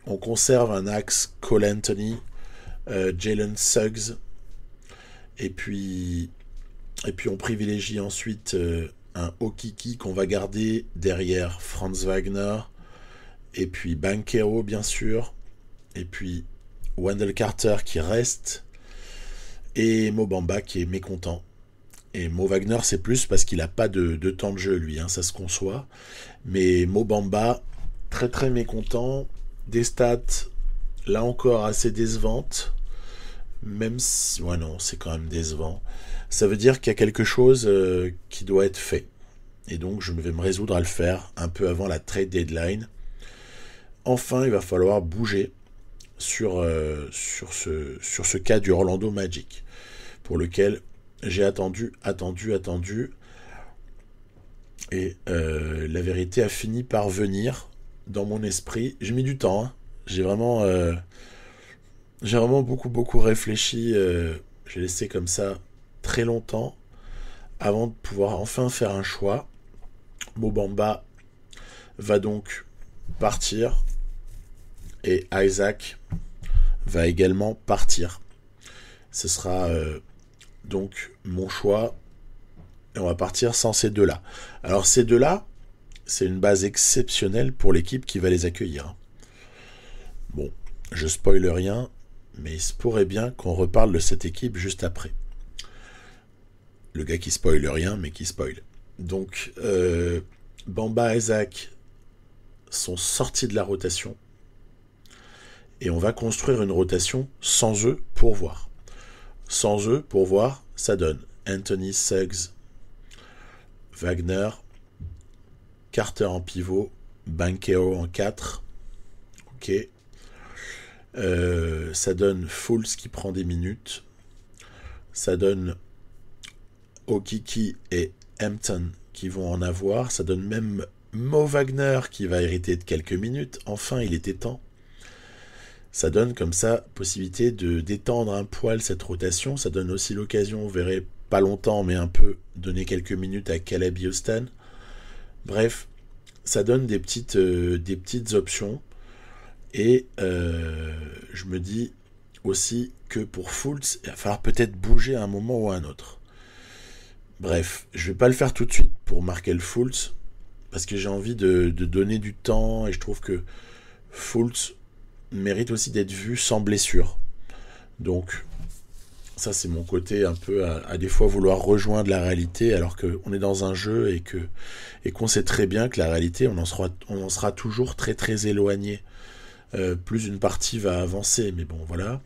on conserve un axe Cole Anthony, Jalen Suggs. Et puis on privilégie ensuite un Okiki qu'on va garder derrière Franz Wagner. Et puis Banchero, bien sûr. Et puis Wendell Carter qui reste. Et Mo Bamba qui est mécontent. Et Mo Wagner, c'est plus parce qu'il n'a pas de temps de jeu, lui, ça se conçoit. Mais Mo Bamba, très très mécontent. Des stats, là encore, assez décevantes. Même si... Ouais, non, c'est quand même décevant. Ça veut dire qu'il y a quelque chose qui doit être fait. Et donc, je vais me résoudre à le faire un peu avant la trade deadline. Enfin, il va falloir bouger sur ce cas du Orlando Magic, pour lequel j'ai attendu. Et la vérité a fini par venir dans mon esprit. J'ai mis du temps. J'ai vraiment beaucoup réfléchi. J'ai laissé comme ça très longtemps avant de pouvoir enfin faire un choix. Mo Bamba va donc partir. Et Isaac va également partir. Ce sera donc mon choix. Et on va partir sans ces deux-là. Alors ces deux-là, c'est une base exceptionnelle pour l'équipe qui va les accueillir. Bon, je spoile rien, mais il se pourrait bien qu'on reparle de cette équipe juste après. Le gars qui spoile rien, mais qui spoile. Donc, Bamba et Isaac sont sortis de la rotation. Et on va construire une rotation sans eux pour voir. Sans eux pour voir, ça donne Anthony, Suggs, Wagner, Carter en pivot, Banchero en 4. Ok. Ça donne Fultz qui prend des minutes. Ça donne Okiki et Hampton qui vont en avoir. Ça donne même Mo Wagner qui va hériter de quelques minutes. Enfin, il était temps. Ça donne comme ça possibilité de d'étendre un poil cette rotation. Ça donne aussi l'occasion, vous verrez, pas longtemps, mais un peu, donner quelques minutes à Caleb Houston. Bref, ça donne des petites options. Et je me dis aussi que pour Fultz, il va falloir peut-être bouger à un moment ou à un autre. Bref, je vais pas le faire tout de suite pour Markelle Fultz, parce que j'ai envie de donner du temps, et je trouve que Fultz mérite aussi d'être vu sans blessure. Donc, ça c'est mon côté un peu à des fois vouloir rejoindre la réalité, alors qu'on est dans un jeu et qu'on sait très bien que la réalité, on en sera toujours très très éloigné. Plus une partie va avancer, mais bon, voilà.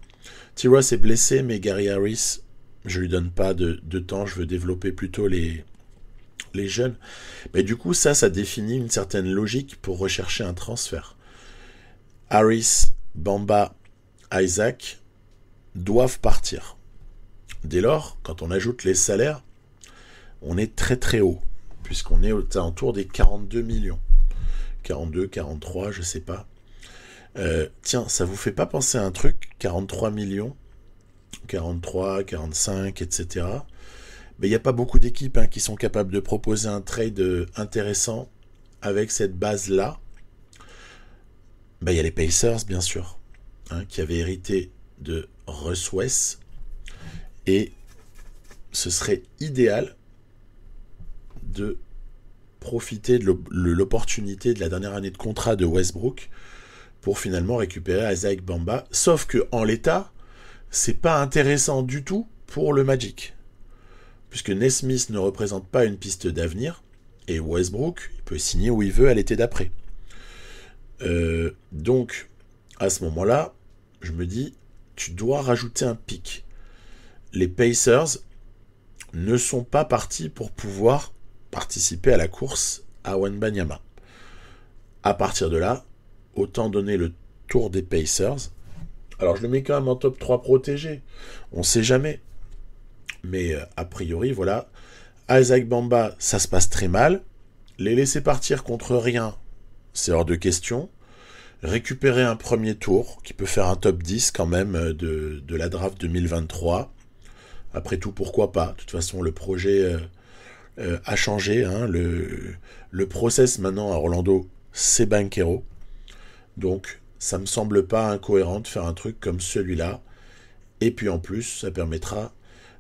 T-Ross est blessé, mais Gary Harris, je lui donne pas de temps, je veux développer plutôt les jeunes. Mais du coup, ça définit une certaine logique pour rechercher un transfert. Harris, Bamba, Isaac doivent partir. Dès lors, quand on ajoute les salaires, on est très très haut, puisqu'on est aux alentours des 42 millions. 42, 43, je sais pas. Tiens, ça vous fait pas penser à un truc, 43 millions, 43, 45, etc. Mais il n'y a pas beaucoup d'équipes qui sont capables de proposer un trade intéressant avec cette base-là. Il y a les Pacers, bien sûr, qui avaient hérité de Russ West. Et ce serait idéal de profiter de l'opportunité de la dernière année de contrat de Westbrook pour finalement récupérer Isaac Bamba. Sauf que en l'état, c'est pas intéressant du tout pour le Magic. Puisque Nesmith ne représente pas une piste d'avenir, et Westbrook, il peut signer où il veut à l'été d'après. Donc, à ce moment-là, je me dis, tu dois rajouter un pic. Les Pacers ne sont pas partis pour pouvoir participer à la course à Wembanyama. À partir de là, autant donner le tour des Pacers. Alors je le mets quand même en top 3 protégé. On sait jamais. Mais a priori, voilà. Isaac Bamba, ça se passe très mal. Les laisser partir contre rien, c'est hors de question. Récupérer un premier tour, qui peut faire un top 10 quand même de la draft 2023. Après tout, pourquoi pas. De toute façon, le projet a changé. Hein. Le process maintenant à Orlando, c'est Banchero. Donc, ça me semble pas incohérent de faire un truc comme celui-là. Et puis en plus, ça permettra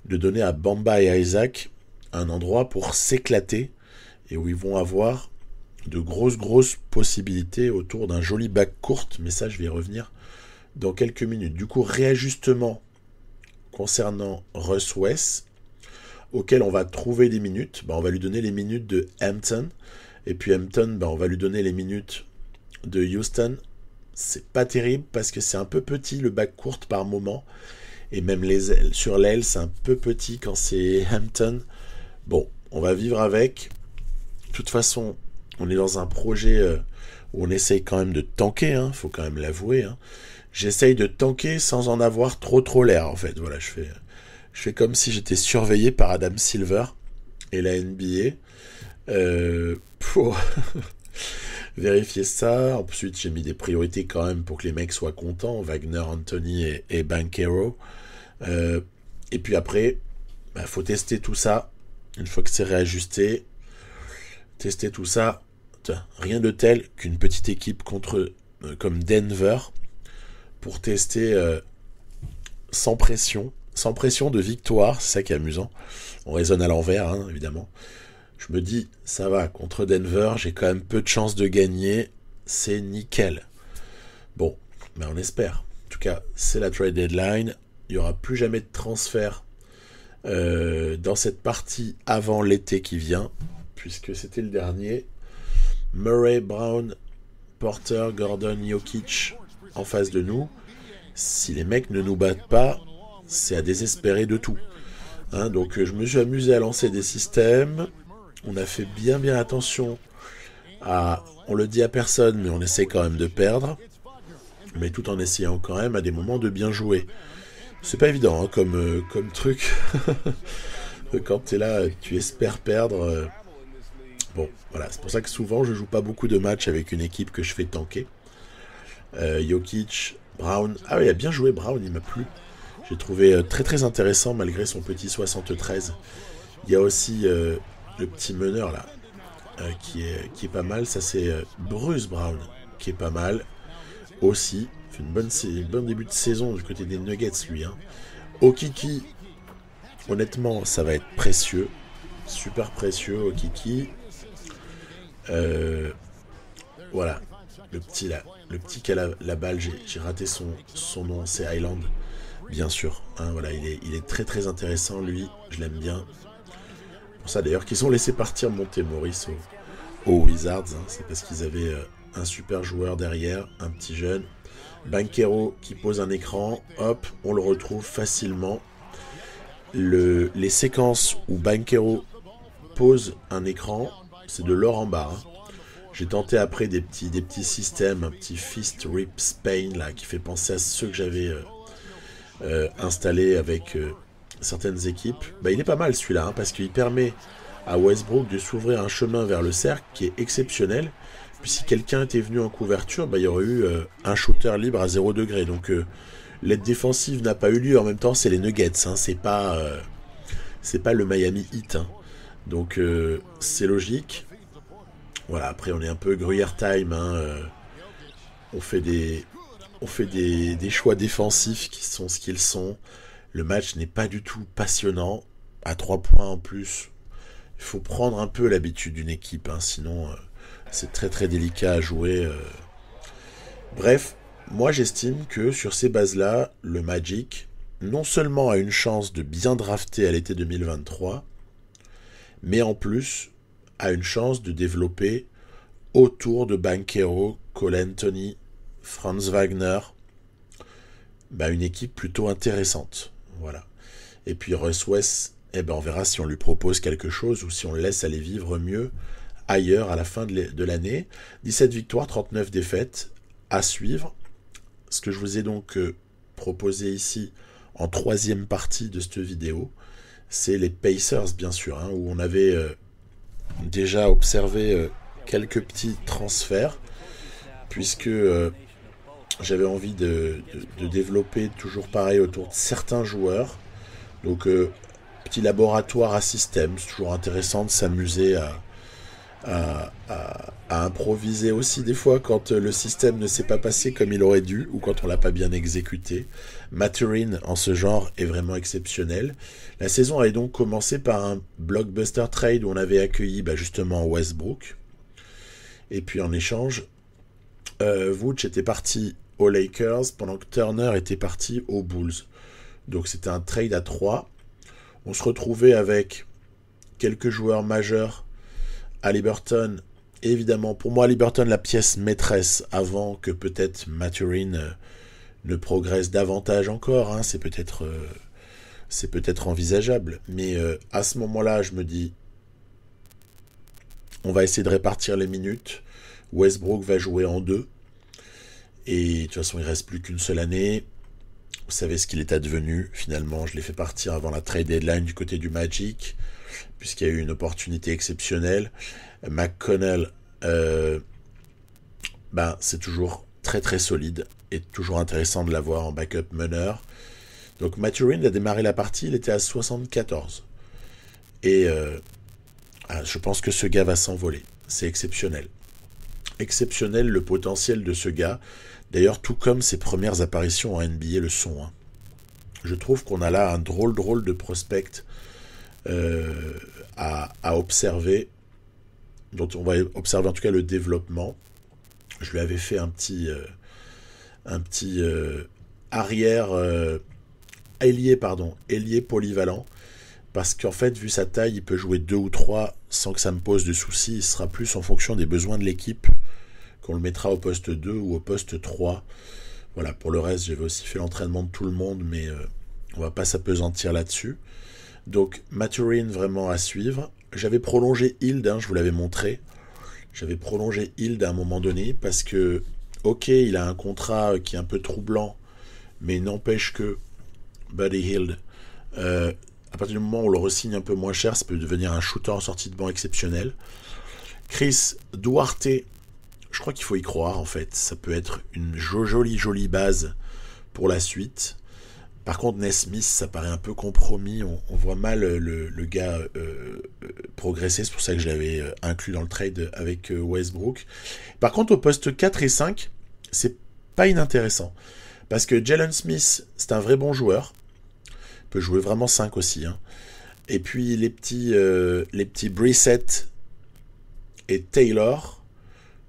de donner à Bamba et à Isaac un endroit pour s'éclater et où ils vont avoir de grosses possibilités autour d'un joli bac courte, mais ça je vais y revenir dans quelques minutes. Du coup, réajustement concernant Russ West, auquel on va trouver des minutes. On va lui donner les minutes de Hampton, et puis Hampton, on va lui donner les minutes de Houston. C'est pas terrible parce que c'est un peu petit le bac courte par moment, et même les ailes, sur l'aile c'est un peu petit quand c'est Hampton. Bon, on va vivre avec. De toute façon, on est dans un projet où on essaye quand même de tanker, faut quand même l'avouer. J'essaye de tanker sans en avoir trop l'air, en fait. Voilà, je fais comme si j'étais surveillé par Adam Silver et la NBA pour vérifier ça. Ensuite, j'ai mis des priorités quand même pour que les mecs soient contents. Wagner, Anthony et Banchero. Et puis après, faut tester tout ça. Une fois que c'est réajusté, tester tout ça. Rien de tel qu'une petite équipe comme Denver pour tester sans pression de victoire. C'est ça qui est amusant. On raisonne à l'envers, évidemment. Je me dis, ça va, contre Denver, j'ai quand même peu de chances de gagner. C'est nickel. Bon, mais on espère. En tout cas, c'est la trade deadline. Il n'y aura plus jamais de transfert dans cette partie avant l'été qui vient, puisque c'était le dernier. Murray, Brown, Porter, Gordon, Jokic en face de nous. Si les mecs ne nous battent pas, c'est à désespérer de tout. Donc je me suis amusé à lancer des systèmes. On a fait bien attention à... On le dit à personne, mais on essaie quand même de perdre. Mais tout en essayant quand même à des moments de bien jouer. C'est pas évident comme truc. Quand t'es là, tu espères perdre. Bon, voilà, c'est pour ça que souvent je joue pas beaucoup de matchs avec une équipe que je fais tanker. Jokic, Brown. Ah oui, il a bien joué Brown, il m'a plu. J'ai trouvé très intéressant malgré son petit 73. Il y a aussi le petit meneur là, qui est pas mal. Ça c'est Bruce Brown, qui est pas mal aussi. Il fait une bonne début de saison du côté des Nuggets lui. Okiki, honnêtement, ça va être précieux. Super précieux, Okiki. Voilà, le petit qui a la balle, j'ai raté son nom, c'est Highland, bien sûr. Voilà, il est très intéressant, lui, je l'aime bien. Pour ça d'ailleurs qu'ils ont laissé partir Monte-Morris aux Wizards, c'est parce qu'ils avaient un super joueur derrière, un petit jeune. Banchero qui pose un écran, hop, on le retrouve facilement. Les séquences où Banchero pose un écran, c'est de l'or en barre. J'ai tenté après des petits systèmes, un petit Fist Rip Spain là, qui fait penser à ceux que j'avais installés avec certaines équipes. Il est pas mal celui-là, parce qu'il permet à Westbrook de s'ouvrir un chemin vers le cercle qui est exceptionnel. Puis si quelqu'un était venu en couverture, il y aurait eu un shooter libre à 0 degré. Donc l'aide défensive n'a pas eu lieu. En même temps, c'est les Nuggets, c'est pas le Miami Heat. Donc c'est logique. Voilà, après on est un peu gruyère time. On fait des choix défensifs qui sont ce qu'ils sont. Le match n'est pas du tout passionnant. À 3 points en plus, il faut prendre un peu l'habitude d'une équipe, sinon c'est très délicat à jouer. Bref, moi j'estime que sur ces bases-là, le Magic, non seulement a une chance de bien drafter à l'été 2023, mais en plus a une chance de développer autour de Banchero, Cole Anthony, Franz Wagner, une équipe plutôt intéressante. Voilà. Et puis Russ West, on verra si on lui propose quelque chose ou si on le laisse aller vivre mieux ailleurs à la fin de l'année. 17 victoires, 39 défaites à suivre. Ce que je vous ai donc proposé ici en troisième partie de cette vidéo, c'est les Pacers, bien sûr, hein, où on avait déjà observé quelques petits transferts, puisque j'avais envie de développer toujours pareil autour de certains joueurs. Donc, petit laboratoire à système, c'est toujours intéressant de s'amuser à improviser aussi des fois quand le système ne s'est pas passé comme il aurait dû ou quand on l'a pas bien exécuté. Maturin en ce genre est vraiment exceptionnel. La saison avait donc commencé par un blockbuster trade où on avait accueilli justement Westbrook. Et puis en échange, Vooch était parti aux Lakers pendant que Turner était parti aux Bulls. Donc c'était un trade à 3. On se retrouvait avec quelques joueurs majeurs. Haliburton, évidemment, pour moi, Haliburton, la pièce maîtresse, avant que peut-être Maturin ne progresse davantage encore, hein, c'est peut-être envisageable. Mais à ce moment-là, je me dis, on va essayer de répartir les minutes. Westbrook va jouer en 2. Et de toute façon, il ne reste plus qu'une seule année. Vous savez ce qu'il est advenu. Finalement, je l'ai fait partir avant la trade deadline du côté du Magic, puisqu'il y a eu une opportunité exceptionnelle. McConnell, c'est toujours très très solide et toujours intéressant de l'avoir en backup meneur. Donc Maturin a démarré la partie, il était à 74. Et je pense que ce gars va s'envoler. C'est exceptionnel. Exceptionnel le potentiel de ce gars. D'ailleurs, tout comme ses premières apparitions en NBA le sont. Hein. Je trouve qu'on a là un drôle de prospect à observer, dont on va observer en tout cas le développement. Je lui avais fait un petit ailier polyvalent, parce qu'en fait, vu sa taille, il peut jouer 2 ou 3 sans que ça me pose de soucis. Il sera plus en fonction des besoins de l'équipe qu'on le mettra au poste 2 ou au poste 3. Voilà, pour le reste, j'avais aussi fait l'entraînement de tout le monde, mais on va pas s'apesantir là-dessus. Donc, Maturin vraiment à suivre. J'avais prolongé Hield, je vous l'avais montré. J'avais prolongé Hield à un moment donné, parce que, ok, il a un contrat qui est un peu troublant, mais n'empêche que Buddy Hield, à partir du moment où on le re-signe un peu moins cher, ça peut devenir un shooter en sortie de banc exceptionnel. Chris Duarte, je crois qu'il faut y croire en fait. Ça peut être une jolie base pour la suite. Par contre, Nesmith, ça paraît un peu compromis. On voit mal le gars progresser. C'est pour ça que je l'avais inclus dans le trade avec Westbrook. Par contre, au poste 4 et 5, c'est pas inintéressant. Parce que Jalen Smith, c'est un vrai bon joueur. Il peut jouer vraiment 5 aussi. Hein. Et puis, les petits Brissett et Taylor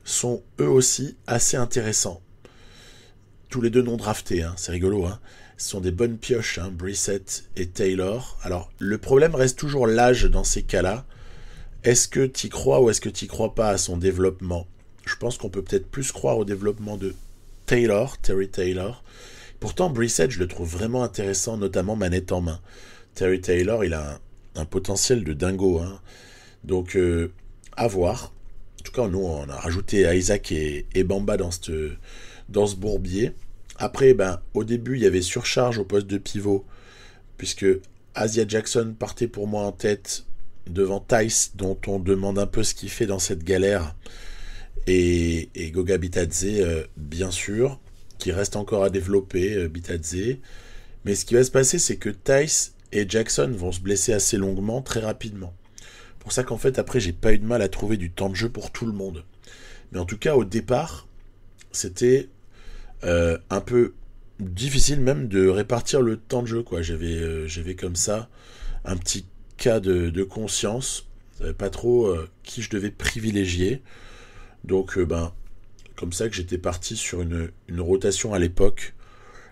sont eux aussi assez intéressants. Tous les deux non draftés, hein, c'est rigolo. Hein. Ce sont des bonnes pioches, hein, Brissett et Taylor. Alors, le problème reste toujours l'âge dans ces cas-là. Est-ce que tu y crois ou est-ce que tu y crois pas à son développement? Je pense qu'on peut peut-être plus croire au développement de Terry Taylor. Pourtant, Brissett, je le trouve vraiment intéressant, notamment manette en main. Terry Taylor, il a un potentiel de dingo. Hein. Donc, à voir. En tout cas, nous, on a rajouté Isaac et Bamba dans ce bourbier. Après, au début, il y avait surcharge au poste de pivot, puisque Asia Jackson partait pour moi en tête devant Tice, dont on demande un peu ce qu'il fait dans cette galère, et Goga Bitadze, bien sûr, qui reste encore à développer, Bitadze. Mais ce qui va se passer, c'est que Tice et Jackson vont se blesser assez longuement, très rapidement. Pour ça qu'en fait, après, j'ai pas eu de mal à trouver du temps de jeu pour tout le monde. Mais en tout cas, au départ, c'était un peu difficile même de répartir le temps de jeu, quoi. J'avais comme ça un petit cas de conscience. Je savais pas trop qui je devais privilégier. Donc, comme ça que j'étais parti sur une rotation à l'époque,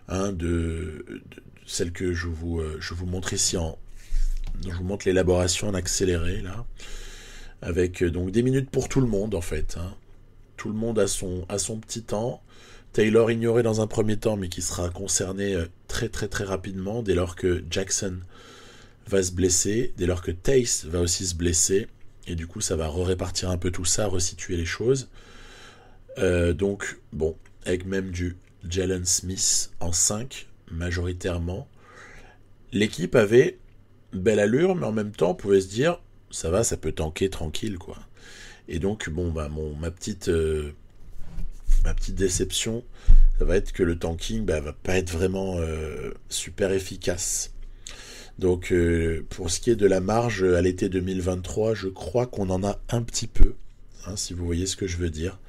hein, de celle que je vous montre ici je vous montre l'élaboration en accéléré là, avec donc des minutes pour tout le monde en fait. Hein. Tout le monde a son petit temps. Taylor ignoré dans un premier temps, mais qui sera concerné très très très rapidement dès lors que Jackson va se blesser, dès lors que Tice va aussi se blesser. Et du coup, ça va répartir un peu tout ça, resituer les choses. Donc, bon, avec même du Jalen Smith en 5, majoritairement. L'équipe avait belle allure, mais en même temps, on pouvait se dire, ça va, ça peut tanker tranquille, quoi. Et donc, bon, bah, ma petite déception, ça va être que le tanking va pas être vraiment super efficace. Donc, pour ce qui est de la marge à l'été 2023, je crois qu'on en a un petit peu, hein, si vous voyez ce que je veux dire.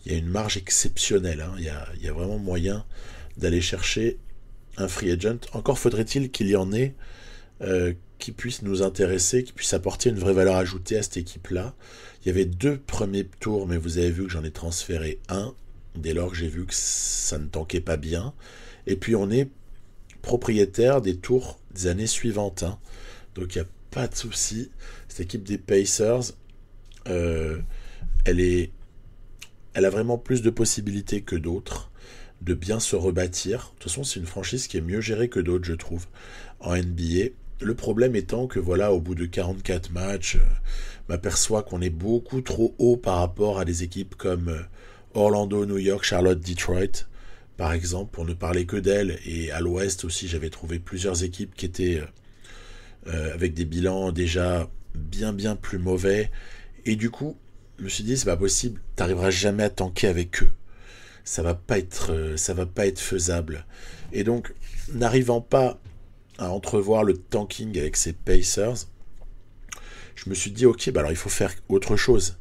Il y a une marge exceptionnelle, hein. Il y a vraiment moyen d'aller chercher un free agent. Encore faudrait-il qu'il y en ait qui puisse nous intéresser, qui puisse apporter une vraie valeur ajoutée à cette équipe-là. Il y avait 2 premiers tours, mais vous avez vu que j'en ai transféré un, dès lors que j'ai vu que ça ne tankait pas bien. Et puis on est propriétaire des tours des années suivantes, hein. Donc il n'y a pas de souci. Cette équipe des Pacers, elle a vraiment plus de possibilités que d'autres de bien se rebâtir. De toute façon, c'est une franchise qui est mieux gérée que d'autres, je trouve, en NBA. Le problème étant que, voilà, au bout de 44 matchs, m'aperçois qu'on est beaucoup trop haut par rapport à des équipes comme Orlando, New York, Charlotte, Detroit, par exemple, pour ne parler que d'elles. Et à l'ouest aussi, j'avais trouvé plusieurs équipes qui étaient avec des bilans déjà bien plus mauvais. Et du coup, je me suis dit, c'est pas possible, t'arriveras jamais à tanker avec eux. Ça va pas être faisable. Et donc, n'arrivant pas à entrevoir le tanking avec ces Pacers, je me suis dit, ok, alors il faut faire autre chose.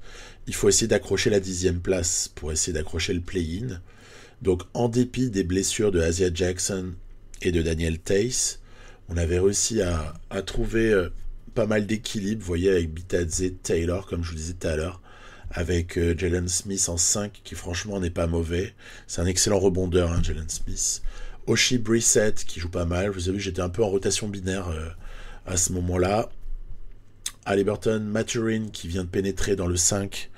Il faut essayer d'accrocher la 10e place pour essayer d'accrocher le play-in. Donc, en dépit des blessures de Asia Jackson et de Daniel Theis, on avait réussi à trouver pas mal d'équilibre, vous voyez, avec Bitadze, Taylor, comme je vous disais tout à l'heure, avec Jalen Smith en 5, qui franchement n'est pas mauvais. C'est un excellent rebondeur, hein, Jalen Smith. Oshie Brissett, qui joue pas mal. Vous avez vu, j'étais un peu en rotation binaire à ce moment-là. Haliburton, Mathurin, qui vient de pénétrer dans le 5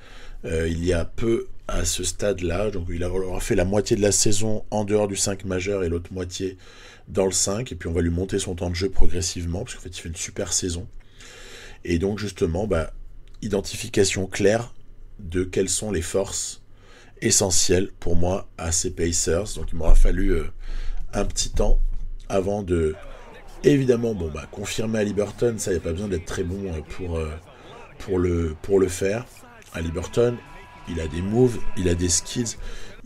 il y a peu à ce stade-là. Donc il aura fait la moitié de la saison en dehors du 5 majeur et l'autre moitié dans le 5. Et puis on va lui monter son temps de jeu progressivement, parce qu'en fait il fait une super saison. Et donc justement, identification claire de quelles sont les forces essentielles pour moi à ces Pacers. Donc il m'aura fallu un petit temps avant de, évidemment, confirmer Haliburton. Ça, il n'y a pas besoin d'être très bon pour le faire. Haliburton, il a des moves, il a des skills,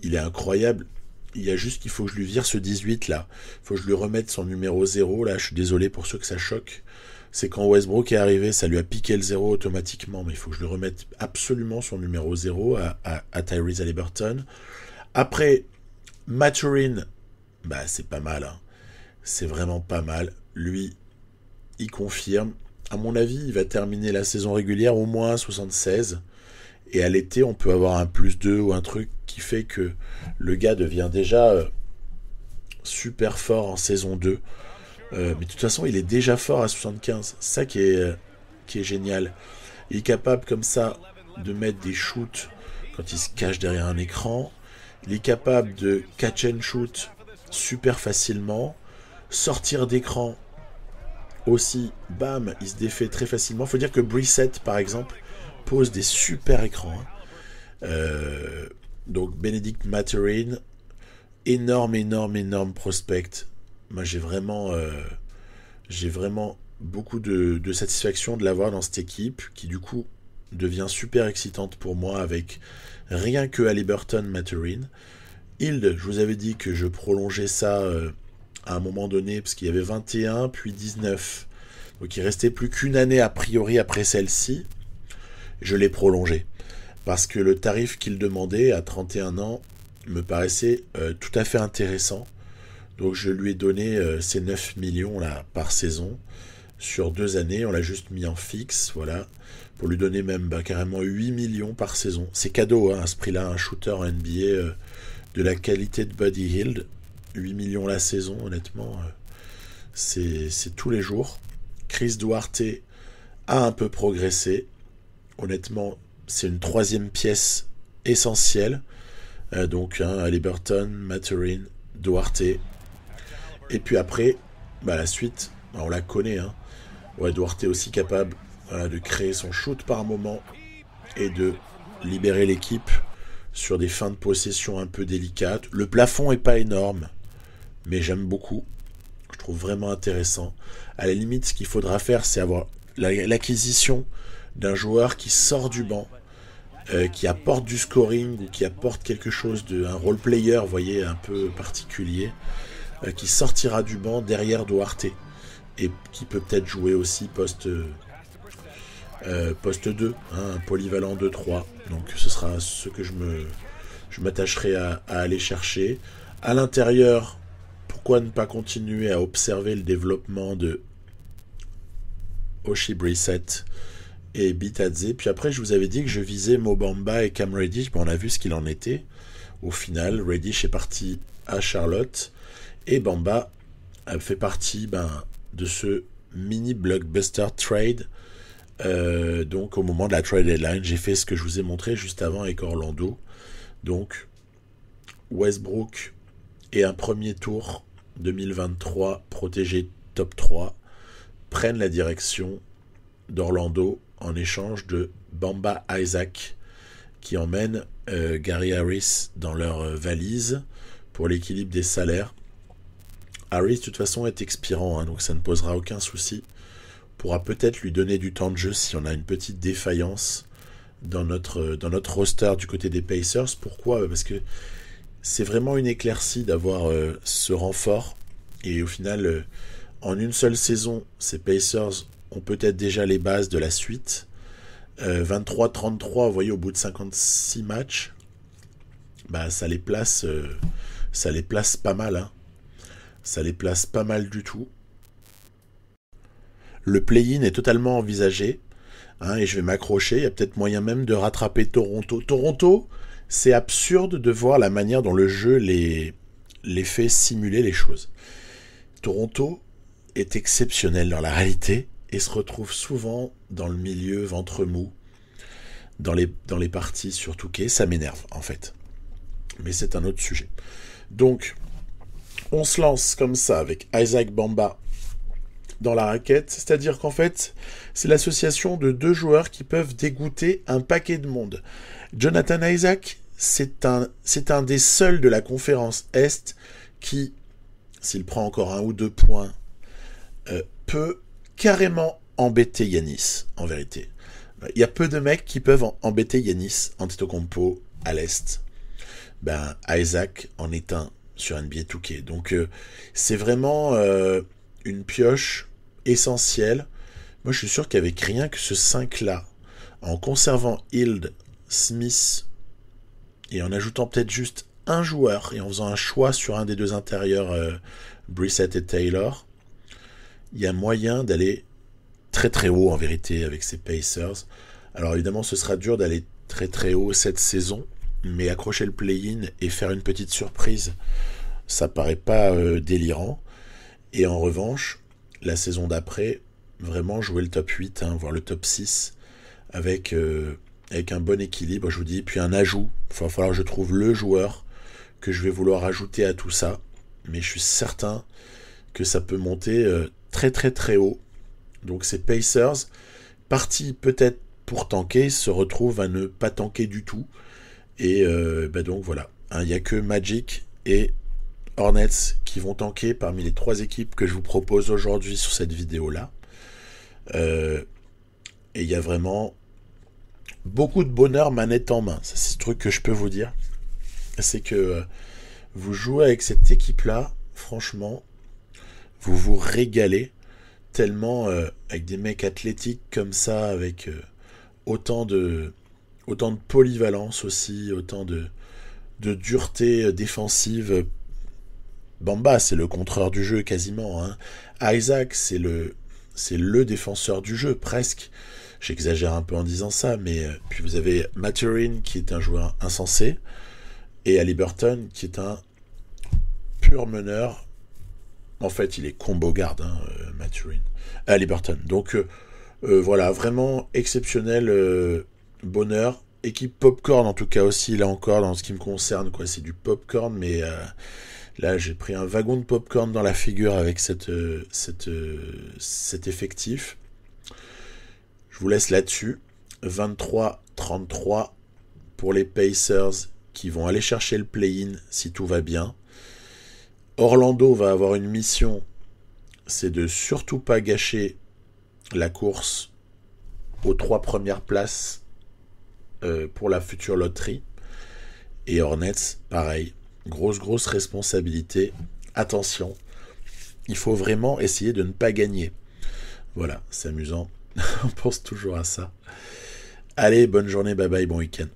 il est incroyable. Il y a juste qu'il faut que je lui vire ce 18 là. Il faut que je lui remette son numéro 0 là. Je suis désolé pour ceux que ça choque. C'est quand Westbrook est arrivé, ça lui a piqué le 0 automatiquement, mais il faut que je lui remette absolument son numéro 0 à Tyrese Haliburton. Après, Mathurin, c'est pas mal, hein. C'est vraiment pas mal. Lui, il confirme. À mon avis, il va terminer la saison régulière au moins à 76. Et à l'été, on peut avoir un +2 ou un truc qui fait que le gars devient déjà super fort en saison 2. Mais de toute façon, il est déjà fort à 75. C'est ça qui est génial. Il est capable comme ça de mettre des shoots quand il se cache derrière un écran. Il est capable de catch and shoot super facilement. Sortir d'écran aussi, bam, il se défait très facilement. Il faut dire que Brissett, par exemple, pose des super écrans, hein. Donc Benedict Mathurin, énorme prospect. Moi j'ai vraiment beaucoup de satisfaction de l'avoir dans cette équipe qui du coup devient super excitante pour moi avec rien que Haliburton, Mathurin. Hield, je vous avais dit que je prolongeais ça à un moment donné parce qu'il y avait 21 puis 19. Donc il restait plus qu'une année a priori après celle-ci. Je l'ai prolongé parce que le tarif qu'il demandait à 31 ans me paraissait tout à fait intéressant. Donc je lui ai donné ces 9 millions là par saison sur 2 années. On l'a juste mis en fixe, voilà, pour lui donner même carrément 8 millions par saison. C'est cadeau, hein, à ce prix-là, un shooter en NBA de la qualité de Buddy Hield. 8 millions la saison, honnêtement, c'est tous les jours. Chris Duarte a un peu progressé. Honnêtement, c'est une 3e pièce essentielle. Donc, Haliburton, Mathurin, Duarte. Et puis après, la suite, on la connaît. Hein. Ouais, Duarte est aussi capable voilà, de créer son shoot par moment et de libérer l'équipe sur des fins de possession un peu délicates. Le plafond est pas énorme, mais j'aime beaucoup. Je trouve vraiment intéressant. À la limite, ce qu'il faudra faire, c'est avoir l'acquisition d'un joueur qui sort du banc, qui apporte du scoring ou qui apporte quelque chose un role player, vous voyez, un peu particulier, qui sortira du banc derrière Duarte et qui peut peut-être jouer aussi poste 2, un polyvalent 2-3. Donc ce sera ce que je m'attacherai à aller chercher. À l'intérieur, pourquoi ne pas continuer à observer le développement de Oshie Brissett et Bitadze. Puis après, je vous avais dit que je visais Mo Bamba et Cam Reddish. On a vu ce qu'il en était. Au final, Reddish est parti à Charlotte et Bamba a fait partie de ce mini blockbuster trade. Donc au moment de la trade deadline, j'ai fait ce que je vous ai montré juste avant avec Orlando. Donc Westbrook et un premier tour 2023 protégé top 3 prennent la direction d'Orlando en échange de Bamba Isaac qui emmène Gary Harris dans leur valise pour l'équilibre des salaires. Harris de toute façon est expirant, donc ça ne posera aucun souci. On pourra peut-être lui donner du temps de jeu si on a une petite défaillance dans notre roster du côté des Pacers. Pourquoi ? Parce que c'est vraiment une éclaircie d'avoir ce renfort. Et au final, en une seule saison, ces Pacers ont peut-être déjà les bases de la suite. 23-33, vous voyez, au bout de 56 matchs, ça les place pas mal. Hein. Ça les place pas mal du tout. Le play-in est totalement envisagé. Et je vais m'accrocher. Il y a peut-être moyen même de rattraper Toronto. Toronto, c'est absurde de voir la manière dont le jeu les fait simuler les choses. Toronto est exceptionnel dans la réalité et se retrouve souvent dans le milieu ventre mou, dans les parties sur Touquet. Ça m'énerve, en fait. Mais c'est un autre sujet. Donc, on se lance comme ça avec Isaac Bamba dans la raquette, c'est-à-dire qu'en fait, c'est l'association de deux joueurs qui peuvent dégoûter un paquet de monde. Jonathan Isaac, c'est un des seuls de la conférence Est qui, s'il prend encore 1 ou 2 points, peut carrément embêter Giannis, en vérité. Il y a peu de mecs qui peuvent embêter Giannis Antetokounmpo à l'Est. Isaac en est un sur NBA 2K. Donc, c'est vraiment une pioche essentielle. Moi, je suis sûr qu'avec rien que ce 5-là, en conservant Hield, Smith, et en ajoutant peut-être juste un joueur, et en faisant un choix sur un des deux intérieurs, Brissett et Taylor, il y a moyen d'aller très très haut en vérité avec ces Pacers. Alors évidemment, ce sera dur d'aller très très haut cette saison, mais accrocher le play-in et faire une petite surprise, ça paraît pas délirant. Et en revanche, la saison d'après, vraiment jouer le top 8, voire le top 6, avec un bon équilibre, je vous dis. Puis un ajout, il va falloir que je trouve le joueur que je vais vouloir ajouter à tout ça. Mais je suis certain que ça peut monter très très très haut. Donc ces Pacers, partis peut-être pour tanker, se retrouvent à ne pas tanker du tout. Et donc voilà, il n'y a que Magic et Hornets qui vont tanker parmi les 3 équipes que je vous propose aujourd'hui sur cette vidéo-là. Et il y a vraiment beaucoup de bonheur manette en main. Ça, c'est ce truc que je peux vous dire. C'est que vous jouez avec cette équipe-là, franchement, vous vous régalez tellement avec des mecs athlétiques comme ça, avec autant de polyvalence aussi, autant de dureté défensive. Bamba, c'est le contreur du jeu quasiment. Isaac, c'est le défenseur du jeu, presque. J'exagère un peu en disant ça, mais puis vous avez Mathurin qui est un joueur insensé, et Haliburton qui est un pur meneur. En fait, il est combo guard, Mathurin. Haliburton. Donc voilà, vraiment exceptionnel bonheur. Équipe popcorn en tout cas aussi, là encore, dans ce qui me concerne, c'est du popcorn, mais là j'ai pris un wagon de popcorn dans la figure avec cet effectif. Je vous laisse là-dessus. 23-33 pour les Pacers qui vont aller chercher le play-in si tout va bien. Orlando va avoir une mission, c'est de surtout pas gâcher la course aux 3 premières places pour la future loterie. Et Hornets, pareil, grosse responsabilité. Attention, il faut vraiment essayer de ne pas gagner. Voilà, c'est amusant. On pense toujours à ça. Allez, bonne journée, bye bye, bon week-end.